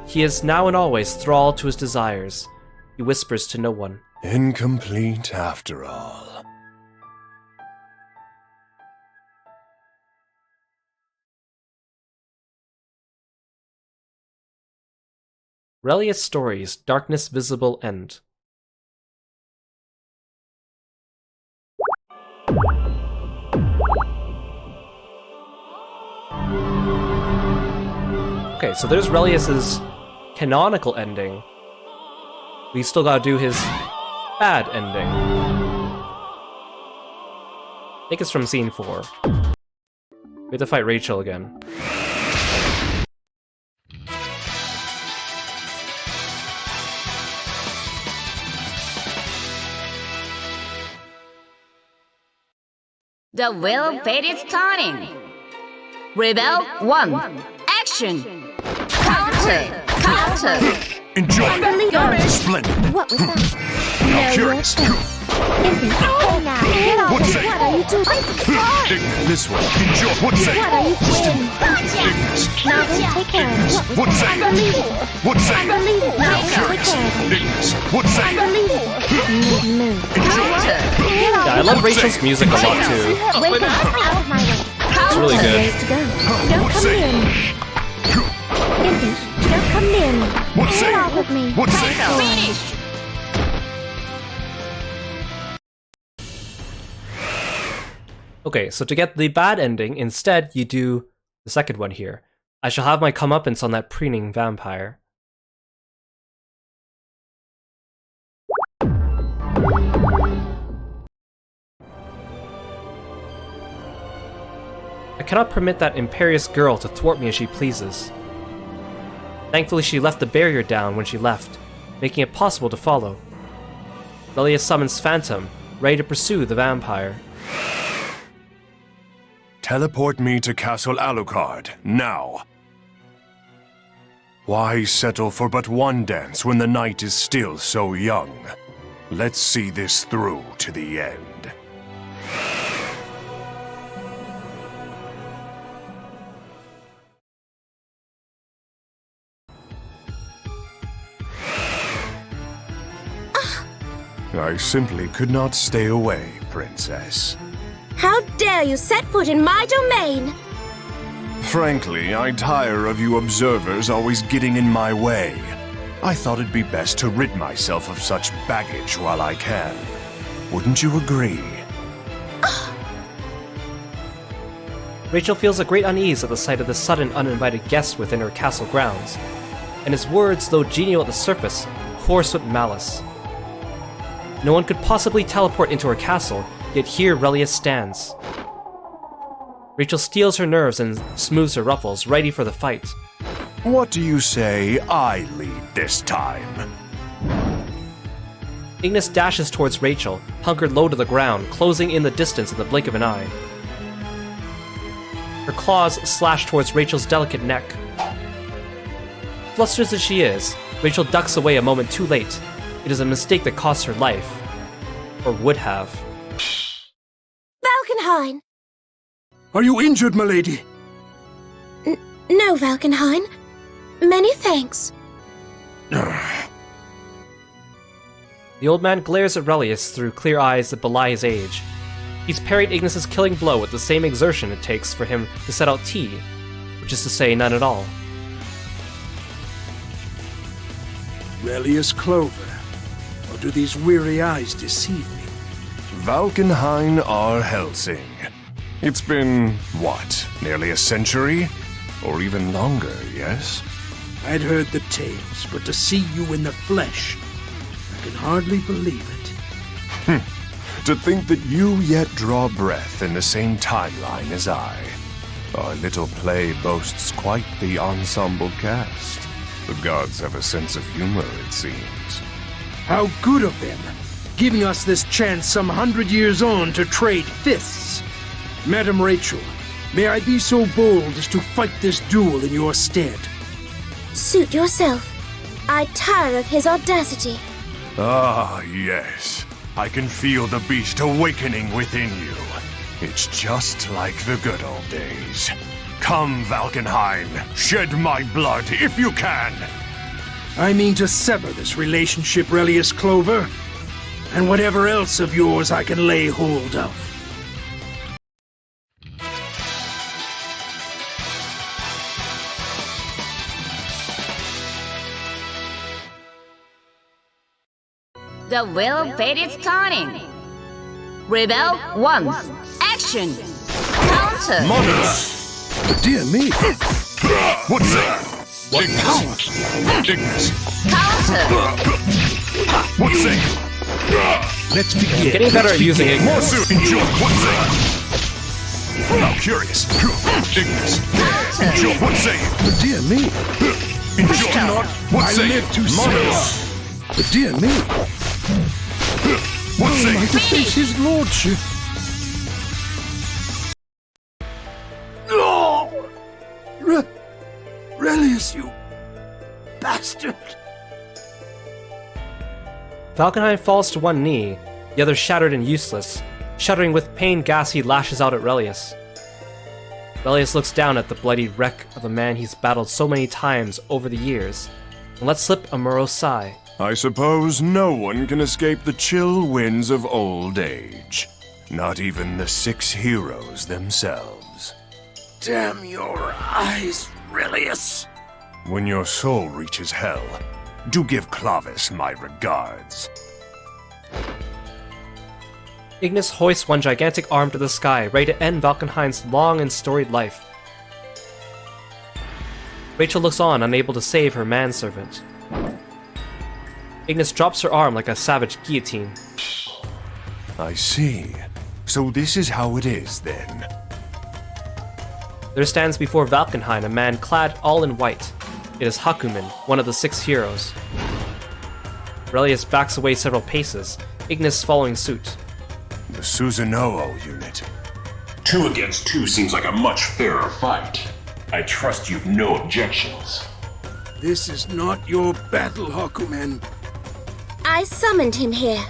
He is now and always thrall to his desires. He whispers to no one. Incomplete after all. Relius Stories, Darkness Visible End. Okay, so there's Relius's canonical ending. We still gotta do his bad ending. I think it's from scene 4. We have to fight Rachel again. The wheel of fate is turning. Rebel 1. Action! Come Counter. Enjoy. Unbelievable. Splendid. What was that? Now curious. Oh, now, get off What me. say? What are you doing? Ignis. This way. Enjoy. What say? What are you doing? Ignis. Now then, take care of it. What say? Unbelievable. What say? Unbelievable. Now take Curious. care of it. Ignis. What say? Unbelievable. Move. Enjoy. Get off Yeah, I love Rachel's music a lot too. Wake up. Out of my way. It's really good. Ways to go. Don't come near me. Ignis, don't come near me. What Get say? off of me. What say? Finish. Okay, so to get the bad ending, instead you do the second one here. I shall have my comeuppance on that preening vampire. I cannot permit that imperious girl to thwart me as she pleases. Thankfully she left the barrier down when she left, making it possible to follow. Relius summons Phantom, ready to pursue the vampire. Teleport me to Castle Alucard, now. Why settle for but one dance when the night is still so young? Let's see this through to the end. I simply could not stay away, Princess. How dare you set foot in my domain? Frankly, I tire of you observers always getting in my way. I thought it'd be best to rid myself of such baggage while I can. Wouldn't you agree? Rachel feels a great unease at the sight of the sudden uninvited guest within her castle grounds, and his words, though genial at the surface, coarse with malice. No one could possibly teleport into her castle, yet here Relius stands. Rachel steels her nerves and smooths her ruffles, ready for the fight. What do you say I lead this time? Ignis dashes towards Rachel, hunkered low to the ground, closing in the distance in the blink of an eye. Her claws slash towards Rachel's delicate neck. Flustered as she is, Rachel ducks away a moment too late. It is a mistake that cost her life. Or would have. Valkenhayn! Are you injured, milady? No, Valkenhayn. Many thanks. The old man glares at Relius through clear eyes that belie his age. He's parried Ignis's killing blow with the same exertion it takes for him to set out tea, which is to say none at all. Relius Clover. Or do these weary eyes deceive me? Valkenhayn R. Helsing. It's been, what, nearly a century? Or even longer, yes? I'd heard the tales, but to see you in the flesh, I can hardly believe it. To think that you yet draw breath in the same timeline as I. Our little play boasts quite the ensemble cast. The gods have a sense of humor, it seems. How good of them, giving us this chance some 100 years on to trade fists. Madam Rachel, may I be so bold as to fight this duel in your stead? Suit yourself. I tire of his audacity. Ah, yes. I can feel the beast awakening within you. It's just like the good old days. Come, Valkenhayn, shed my blood if you can! I mean to sever this relationship, Relius Clover, and whatever else of yours I can lay hold of. The wheel of fate is turning. Rebel 1. Action. Counter. Mother! Dear me! What's that? What power? Ignis! Counter. What's that? Let's begin. Getting better at using it. More soon! Enjoy! What's that? Now curious! Ignis! Enjoy! What's that? Dear me! Enjoy! What's I that? live to Mother! But dear me! What's Am I that? to face his lordship? No! Relius, you bastard! Valkenheim falls to one knee, the other shattered and useless. Shuddering with pain, gas, he lashes out at Relius. Relius looks down at the bloody wreck of a man he's battled so many times over the years, and lets slip a morose sigh. I suppose no one can escape the chill winds of old age. Not even the 6 heroes themselves. Damn your eyes, Relius! When your soul reaches hell, do give Clovis my regards. Ignis hoists one gigantic arm to the sky, ready to end Valkenheim's long and storied life. Rachel looks on, unable to save her manservant. Ignis drops her arm like a savage guillotine. I see. So this is how it is, then. There stands before Valkenheim a man clad all in white. It is Hakumen, one of the 6 heroes. Relius backs away several paces, Ignis following suit. The Susanoo unit. 2 against 2 seems like a much fairer fight. I trust you've no objections. This is not your battle, Hakumen. I summoned him here.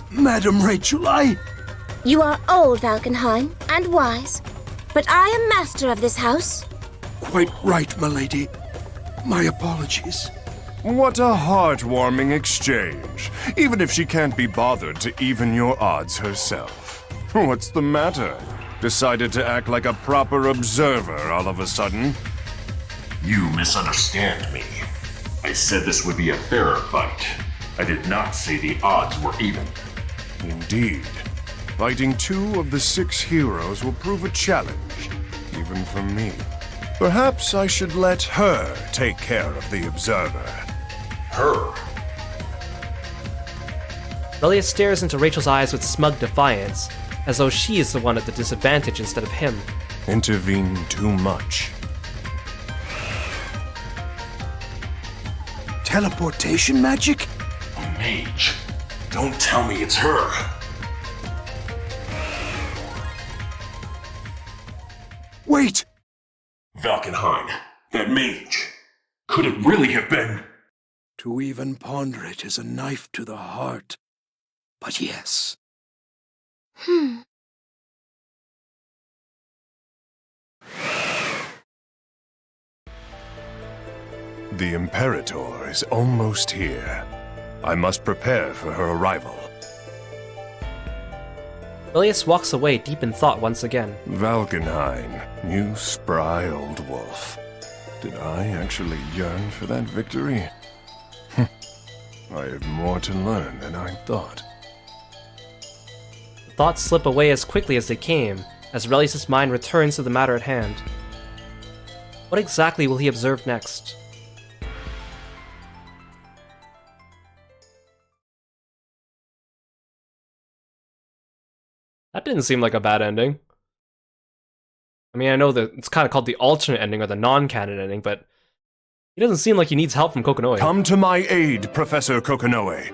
Madam Rachel, You are old, Valkenheim, and wise, but I am master of this house. Quite right, milady. My apologies. What a heartwarming exchange, even if she can't be bothered to even your odds herself. What's the matter? Decided to act like a proper observer all of a sudden? You misunderstand me. I said this would be a fairer fight. I did not say the odds were even. Indeed. Fighting 2 of the 6 heroes will prove a challenge, even for me. Perhaps I should let her take care of the observer. Her? Relius stares into Rachel's eyes with smug defiance, as though she is the one at the disadvantage instead of him. Intervene too much. Teleportation magic? A mage. Don't tell me it's her. Wait! Valkenheim, that mage. Could it really have been? To even ponder it is a knife to the heart. But yes. The Imperator is almost here. I must prepare for her arrival. Relius walks away deep in thought once again. Valkenheim, you spry old wolf. Did I actually yearn for that victory? I have more to learn than I thought. Thoughts slip away as quickly as they came, as Relius' mind returns to the matter at hand. What exactly will he observe next? That didn't seem like a bad ending. I mean, I know that it's kind of called the alternate ending or the non-canon ending, but he doesn't seem like he needs help from Kokonoe. Come to my aid, Professor Kokonoe.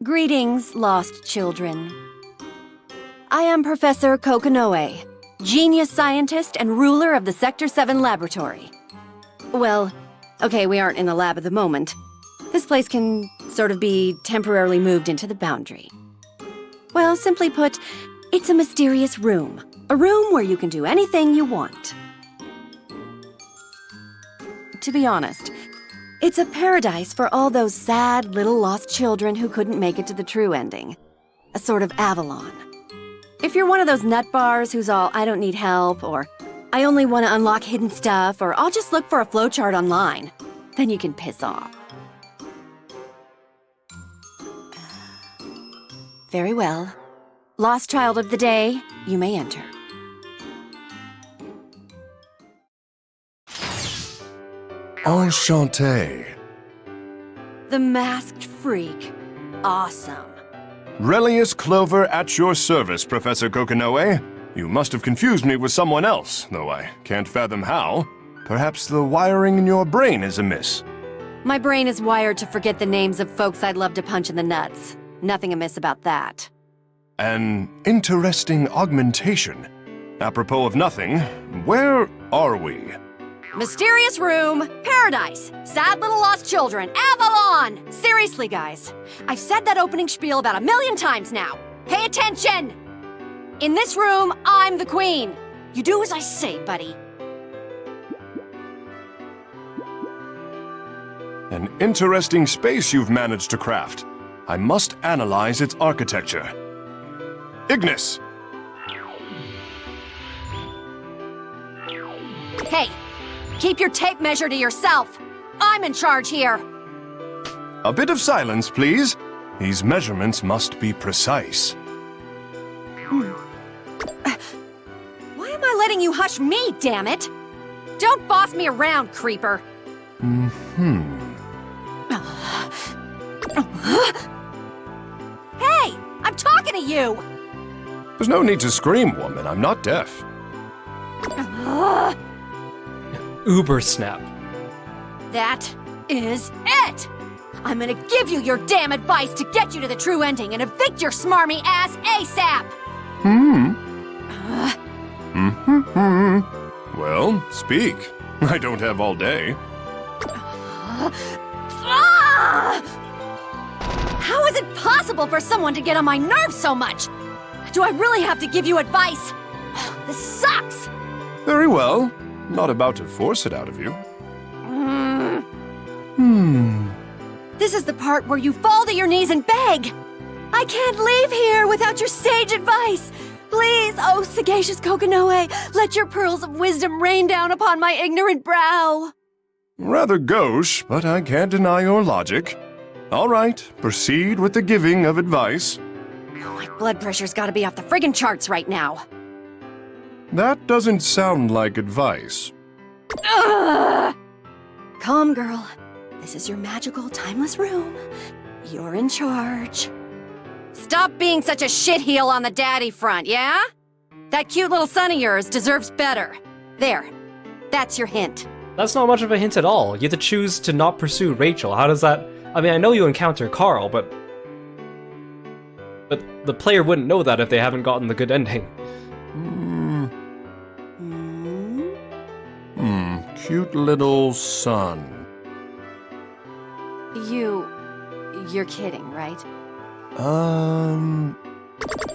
Greetings, lost children. I am Professor Kokonoe, genius scientist and ruler of the Sector 7 laboratory. Well, okay, we aren't in the lab at the moment. This place can sort of be temporarily moved into the boundary. Well, simply put, it's a mysterious room. A room where you can do anything you want. To be honest, it's a paradise for all those sad little lost children who couldn't make it to the true ending. A sort of Avalon. If you're one of those nut bars who's all, I don't need help, or I only want to unlock hidden stuff, or I'll just look for a flowchart online, then you can piss off. Very well. Lost child of the day, you may enter. Enchanté. The Masked Freak. Awesome. Relius Clover at your service, Professor Kokonoe. You must have confused me with someone else, though I can't fathom how. Perhaps the wiring in your brain is amiss. My brain is wired to forget the names of folks I'd love to punch in the nuts. Nothing amiss about that. An interesting augmentation. Apropos of nothing, where are we? Mysterious room, paradise, sad little lost children, Avalon! Seriously, guys, I've said that opening spiel about 1,000,000 times now. Pay attention! In this room, I'm the queen. You do as I say, buddy. An interesting space you've managed to craft. I must analyze its architecture. Ignis! Hey, keep your tape measure to yourself. I'm in charge here. A bit of silence, please. These measurements must be precise. Why am I letting you hush me, damn it? Don't boss me around, creeper. Hey, I'm talking to you! There's no need to scream, woman. I'm not deaf. Uber snap. That is it! I'm gonna give you your damn advice to get you to the true ending and evict your smarmy ass ASAP! Well, speak. I don't have all day. How is it possible for someone to get on my nerves so much? Do I really have to give you advice? This sucks! Very well. Not about to force it out of you. This is the part where you fall to your knees and beg. I can't leave here without your sage advice. Please, oh sagacious Kokonoe, let your pearls of wisdom rain down upon my ignorant brow. Rather gauche, but I can't deny your logic. All right, proceed with the giving of advice. My blood pressure's gotta be off the friggin' charts right now. That doesn't sound like advice. Ugh! Calm, girl. This is your magical, timeless room. You're in charge. Stop being such a shitheel on the daddy front, yeah? That cute little son of yours deserves better. There. That's your hint. That's not much of a hint at all. You have to choose to not pursue Rachel. How does that... I mean, I know you encounter Carl, but the player wouldn't know that if they haven't gotten the good ending. Cute little son. You're kidding, right?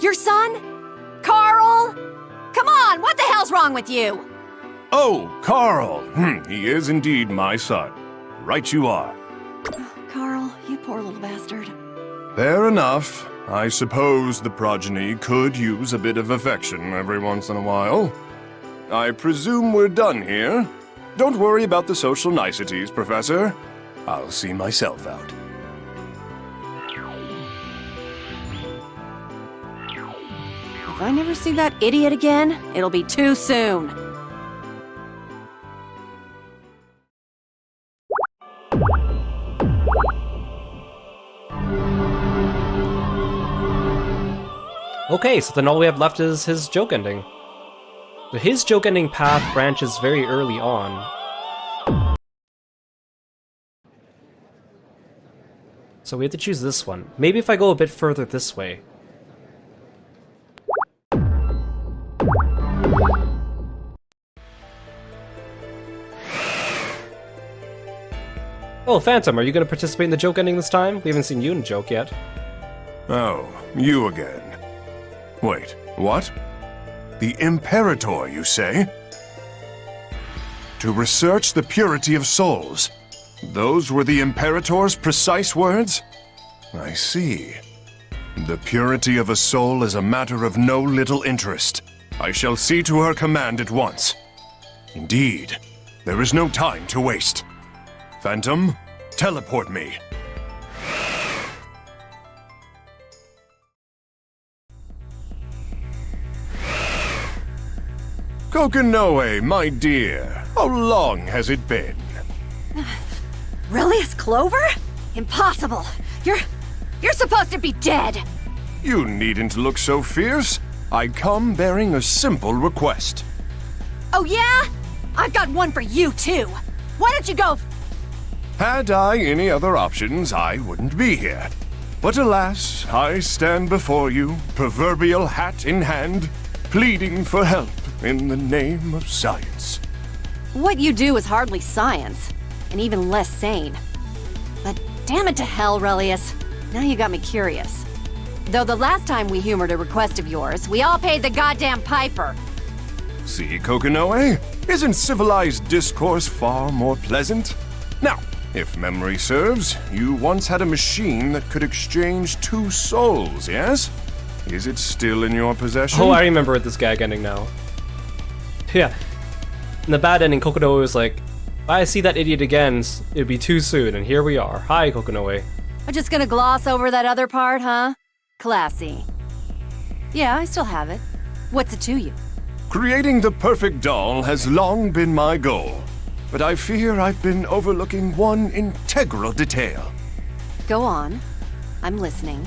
Your son? Carl? Come on, what the hell's wrong with you? Oh, Carl. He is indeed my son. Right you are. Carl, you poor little bastard. Fair enough. I suppose the progeny could use a bit of affection every once in a while. I presume we're done here. Don't worry about the social niceties, Professor. I'll see myself out. If I never see that idiot again, it'll be too soon. Okay, so then all we have left is his joke ending. So his joke ending path branches very early on. So we have to choose this one. Maybe if I go a bit further this way. Oh, Phantom, are you going to participate in the joke ending this time? We haven't seen you in a joke yet. Oh, you again. Wait, what? The Imperator, you say? To research the purity of souls. Those were the Imperator's precise words? I see. The purity of a soul is a matter of no little interest. I shall see to her command at once. Indeed, there is no time to waste. Phantom, teleport me. Kokonoe, my dear, how long has it been? Relius Clover? Impossible. You're supposed to be dead. You needn't look so fierce. I come bearing a simple request. Oh yeah? I've got one for you too. Why don't you go? Had I any other options, I wouldn't be here. But alas, I stand before you, proverbial hat in hand, pleading for help in the name of science. What you do is hardly science, and even less sane. But damn it to hell, Relius. Now you got me curious. Though the last time we humored a request of yours, we all paid the goddamn piper. See, Kokonoe? Isn't civilized discourse far more pleasant? Now, if memory serves, you once had a machine that could exchange 2 souls, yes? Is it still in your possession? Oh, I remember this gag ending now. Yeah. In the bad ending, Kokonoe was like, if I see that idiot again, it'd be too soon, and here we are. Hi, Kokonoe. I'm just gonna gloss over that other part, huh? Classy. Yeah, I still have it. What's it to you? Creating the perfect doll has long been my goal, but I fear I've been overlooking one integral detail. Go on. I'm listening.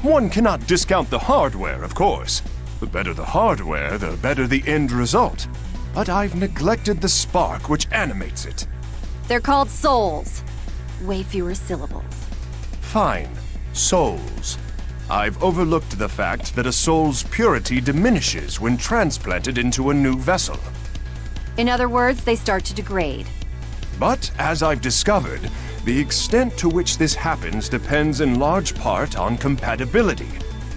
One cannot discount the hardware, of course. The better the hardware, the better the end result. But I've neglected the spark which animates it. They're called souls. Way fewer syllables. Fine. Souls. I've overlooked the fact that a soul's purity diminishes when transplanted into a new vessel. In other words, they start to degrade. But, as I've discovered, the extent to which this happens depends in large part on compatibility.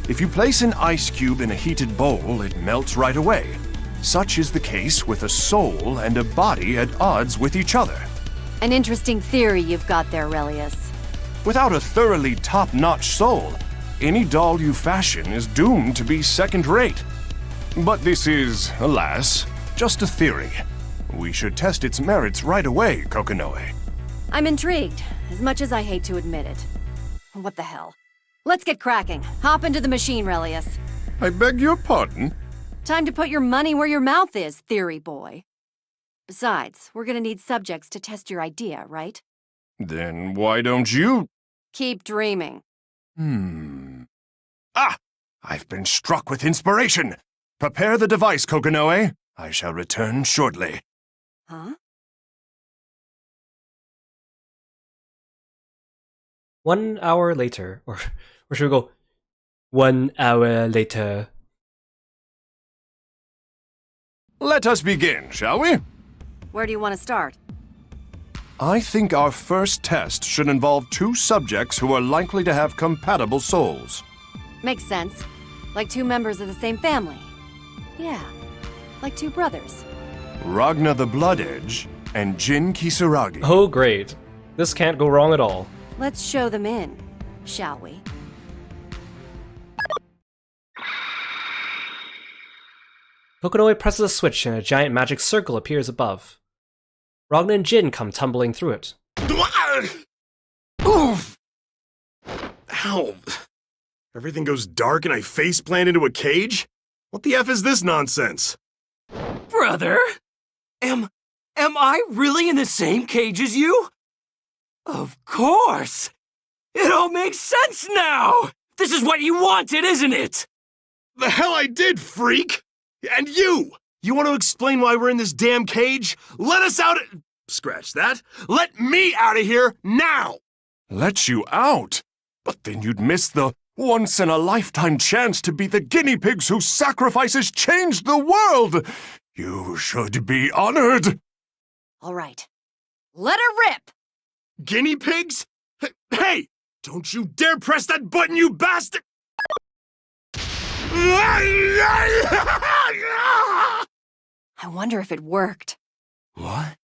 If you place an ice cube in a heated bowl, it melts right away. Such is the case with a soul and a body at odds with each other. An interesting theory you've got there, Relius. Without a thoroughly top-notch soul, any doll you fashion is doomed to be second-rate. But this is, alas, just a theory. We should test its merits right away, Kokonoe. I'm intrigued, as much as I hate to admit it. What the hell? Let's get cracking. Hop into the machine, Relius. I beg your pardon? Time to put your money where your mouth is, theory boy. Besides, we're gonna need subjects to test your idea, right? Then why don't you... Keep dreaming. Ah! I've been struck with inspiration! Prepare the device, Kokonoe. I shall return shortly. Huh? 1 hour later. Or should we go 1 hour later? Let us begin, shall we? Where do you want to start? I think our first test should involve 2 subjects who are likely to have compatible souls. Makes sense. Like 2 members of the same family. Yeah, like 2 brothers. Ragna the Blood Edge and Jin Kisaragi. Oh, great. This can't go wrong at all. Let's show them in, shall we? Kokonoe presses a switch and a giant magic circle appears above. Ragna and Jin come tumbling through it. Oof! Ow! Everything goes dark and I faceplant into a cage? What the F is this nonsense? Brother? Am I really in the same cage as you? Of course! It all makes sense now! This is what you wanted, isn't it? The hell I did, freak! And you! You want to explain why we're in this damn cage? Let us out! Scratch that. Let me out of here now! Let you out? But then you'd miss the once-in-a-lifetime chance to be the guinea pigs whose sacrifices changed the world! You should be honored! All right. Let her rip! Guinea pigs? Hey! Don't you dare press that button, you bastard! I wonder if it worked. What?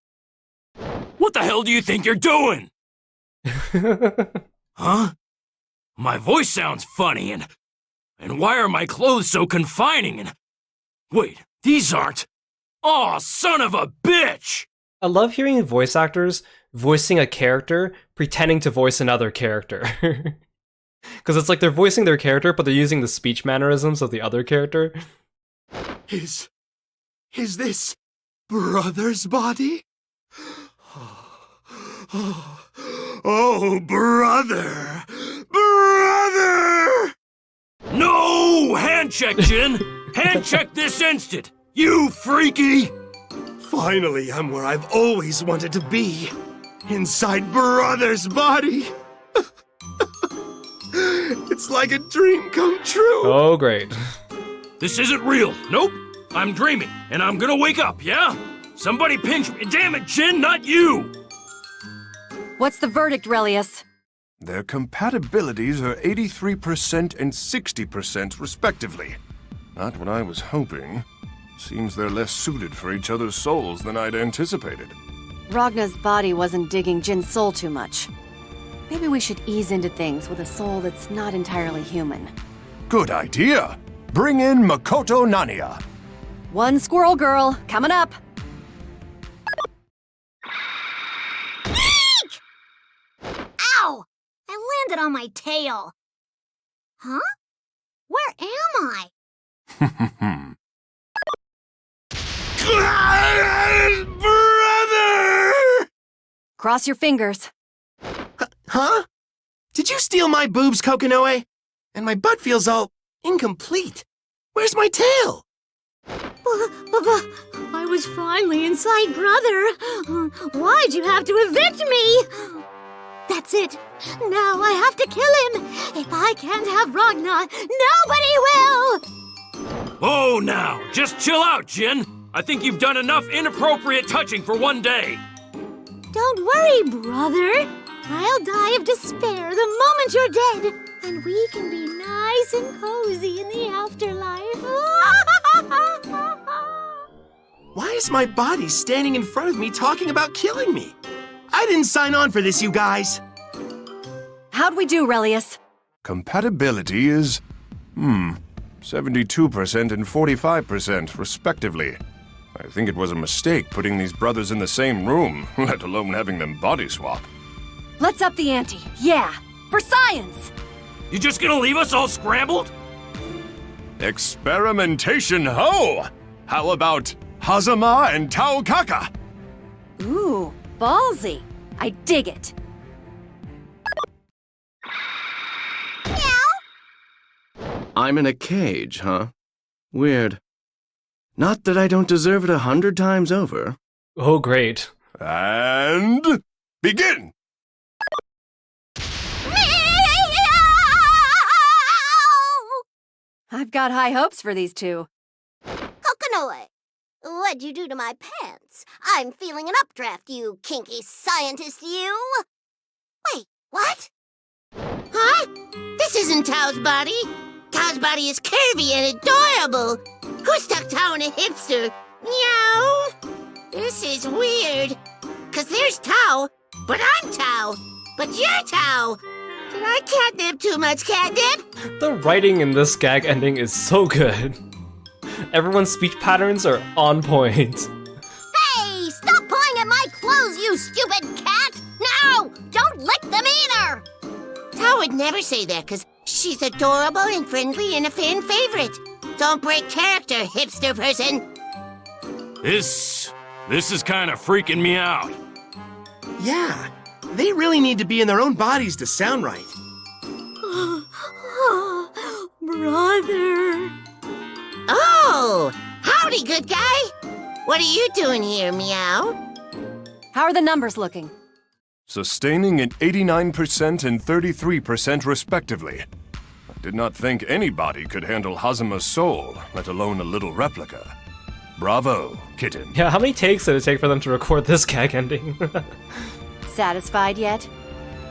What the hell do you think you're doing? Huh? My voice sounds funny, and why are my clothes so confining, and... Wait, these aren't... Aw, son of a bitch! I love hearing voice actors voicing a character pretending to voice another character. Because it's like they're voicing their character, but they're using the speech mannerisms of the other character. Is this brother's body? Oh, brother! Brother! No! Hand check, Jin! Hand check this instant! You freaky! Finally, I'm where I've always wanted to be. Inside brother's body. It's like a dream come true. Oh, great. This isn't real. Nope. I'm dreaming, and I'm gonna wake up, yeah? Somebody pinch me. Damn it, Jin, not you! What's the verdict, Relius? Their compatibilities are 83% and 60% respectively. Not what I was hoping. Seems they're less suited for each other's souls than I'd anticipated. Ragna's body wasn't digging Jin's soul too much. Maybe we should ease into things with a soul that's not entirely human. Good idea! Bring in Makoto Nania. One squirrel girl, coming up. Eek! Ow! I landed on my tail. Huh? Where am I? Brother! Cross your fingers. Huh? Did you steal my boobs, Kokonoe? And my butt feels all incomplete. Where's my tail? I was finally inside, brother. Why'd you have to evict me? That's it. Now I have to kill him. If I can't have Ragna, nobody will. Oh, now, just chill out, Jin. I think you've done enough inappropriate touching for one day. Don't worry, brother. I'll die of despair the moment you're dead, and we can be nice and cozy in the afterlife. Why is my body standing in front of me talking about killing me? I didn't sign on for this, you guys. How'd we do, Relius? Compatibility is, 72% and 45%, respectively. I think it was a mistake putting these brothers in the same room, let alone having them body swap. Let's up the ante. Yeah, for science! You just gonna leave us all scrambled? Experimentation ho! How about Hazama and Taokaka? Ooh, ballsy. I dig it. I'm in a cage, huh? Weird. Not that I don't deserve it 100 times over. Oh, great. And begin! I've got high hopes for these two. Kokonoe, what'd you do to my pants? I'm feeling an updraft, you kinky scientist, you. Wait, what? Huh? This isn't Tao's body. Tao's body is curvy and adorable. Who stuck Tao in a hipster? Meow. This is weird. 'Cause there's Tao, but I'm Tao. But you're Tao. Did I catnip too much catnip? The writing in this gag ending is so good. Everyone's speech patterns are on point. Hey, stop pulling at my clothes, you stupid cat! No! Don't lick them either! Tao would never say that, 'cause she's adorable and friendly and a fan favorite. Don't break character, hipster person. This is kind of freaking me out. Yeah, they really need to be in their own bodies to sound right. Brother. Oh, howdy, good guy. What are you doing here, Meow? How are the numbers looking? Sustaining at 89% and 33% respectively. I did not think anybody could handle Hazama's soul, let alone a little replica. Bravo, kitten. Yeah, how many takes did it take for them to record this gag ending? Satisfied yet?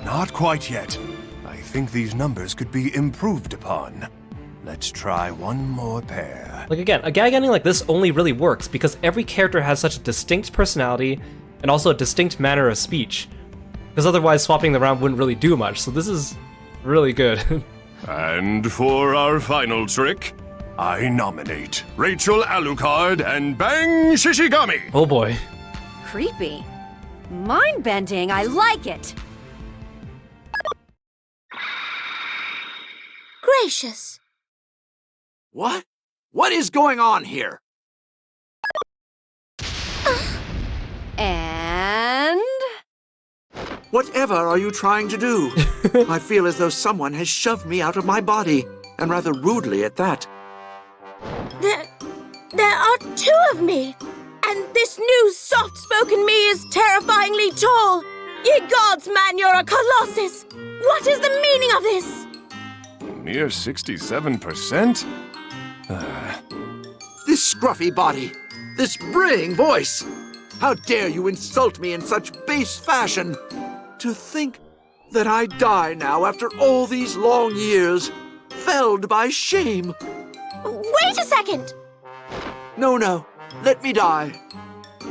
Not quite yet. I think these numbers could be improved upon. Let's try one more pair. Like again, a gag ending like this only really works because every character has such a distinct personality and also a distinct manner of speech. Because otherwise swapping them around wouldn't really do much, so this is really good. And for our final trick, I nominate Rachel Alucard and Bang Shishigami. Oh boy. Creepy. Mind-bending, I like it. Gracious. What? What is going on here? And... Whatever are you trying to do? I feel as though someone has shoved me out of my body, and rather rudely at that. There are two of me, and this new soft-spoken me is terrifyingly tall. Ye gods, man, you're a colossus! What is the meaning of this? mere 67%? This scruffy body, this braying voice. How dare you insult me in such base fashion? To think that I die now after all these long years, felled by shame. Wait a second! No, let me die.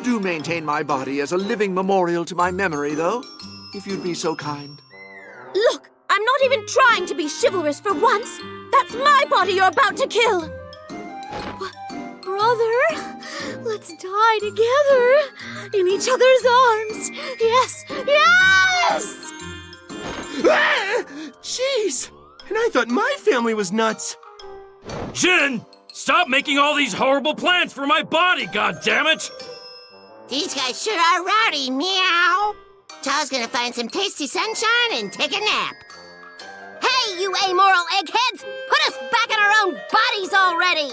Do maintain my body as a living memorial to my memory, though, if you'd be so kind. Look, I'm not even trying to be chivalrous for once. That's my body you're about to kill. Brother, let's die together in each other's arms. Yes, yes! Ah! Jeez! And I thought my family was nuts. Jin! Stop making all these horrible plans for my body, goddammit! These guys sure are rowdy, meow. Chow's gonna find some tasty sunshine and take a nap. Hey, you amoral eggheads! Put us back in our own bodies already!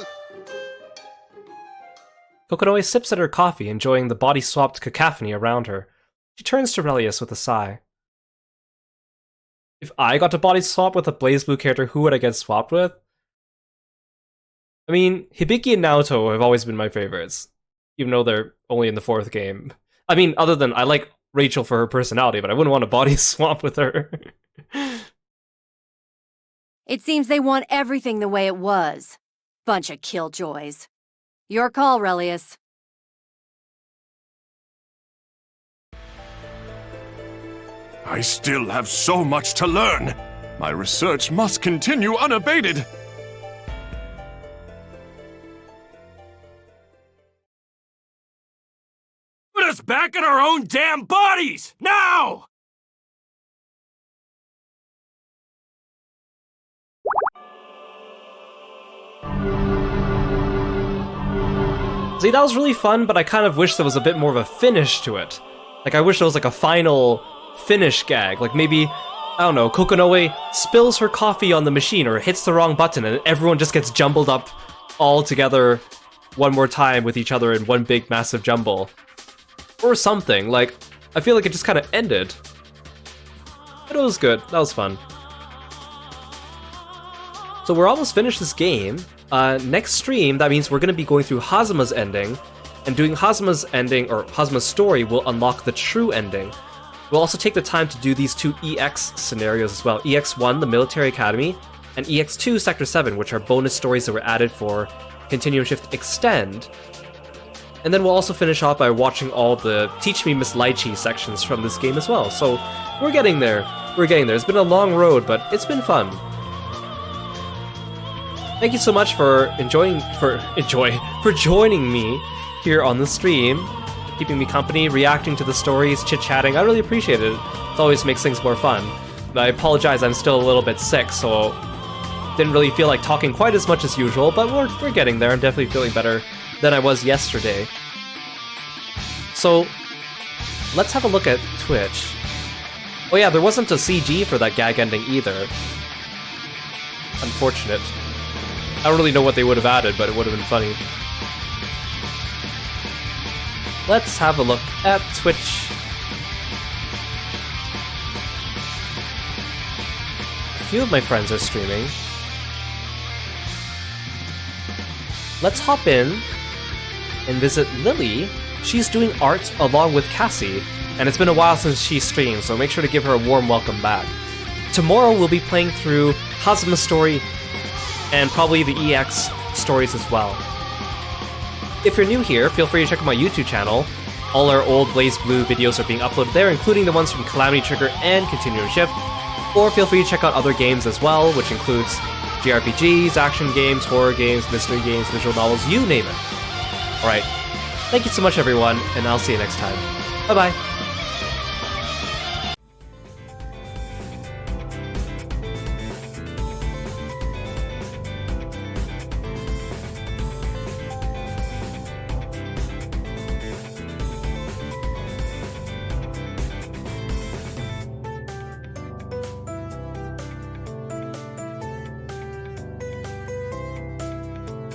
Kokonoe sips at her coffee, enjoying the body-swapped cacophony around her. She turns to Relius with a sigh. If I got to body swap with a BlazBlue character, who would I get swapped with? I mean, Hibiki and Naoto have always been my favorites, even though they're only in the 4th game. I mean, other than I like Rachel for her personality, but I wouldn't want to body swap with her. It seems they want everything the way it was. Bunch of killjoys. Your call, Relius. I still have so much to learn. My research must continue unabated. Put us back in our own damn bodies! Now! See, that was really fun, but I kind of wish there was a bit more of a finish to it. Like, I wish there was like a final finish gag. Like maybe, I don't know, Kokonoe spills her coffee on the machine or hits the wrong button and everyone just gets jumbled up all together one more time with each other in one big massive jumble. Or something. Like, I feel like it just kind of ended. But it was good. That was fun. So we're almost finished this game. Next stream, that means we're going to be going through Hazuma's ending, and doing Hazuma's ending, or Hazuma's story, will unlock the true ending. We'll also take the time to do these 2 EX scenarios as well. EX1, the Military Academy, and EX2, Sector 7, which are bonus stories that were added for Continuum Shift Extend. And then we'll also finish off by watching all the Teach Me Miss Lychee sections from this game as well. So, we're getting there. We're getting there. It's been a long road, but it's been fun. Thank you so much for joining me here on the stream, keeping me company, reacting to the stories, chit-chatting. I really appreciate it. It always makes things more fun. I apologize, I'm still a little bit sick, so didn't really feel like talking quite as much as usual, but we're getting there. I'm definitely feeling better than I was yesterday. So, let's have a look at Twitch. Oh yeah, there wasn't a CG for that gag ending either. Unfortunate. I don't really know what they would have added, but it would have been funny. Let's have a look at Twitch. A few of my friends are streaming. Let's hop in and visit Lily. She's doing art along with Cassie, and it's been a while since she streamed, so make sure to give her a warm welcome back. Tomorrow we'll be playing through Hazuma's story and probably the EX stories as well. If you're new here, feel free to check out my YouTube channel. All our old BlazBlue videos are being uploaded there, including the ones from Calamity Trigger and Continuum Shift. Or feel free to check out other games as well, which includes JRPGs, action games, horror games, mystery games, visual novels, you name it. Alright, thank you so much everyone, and I'll see you next time. Bye-bye.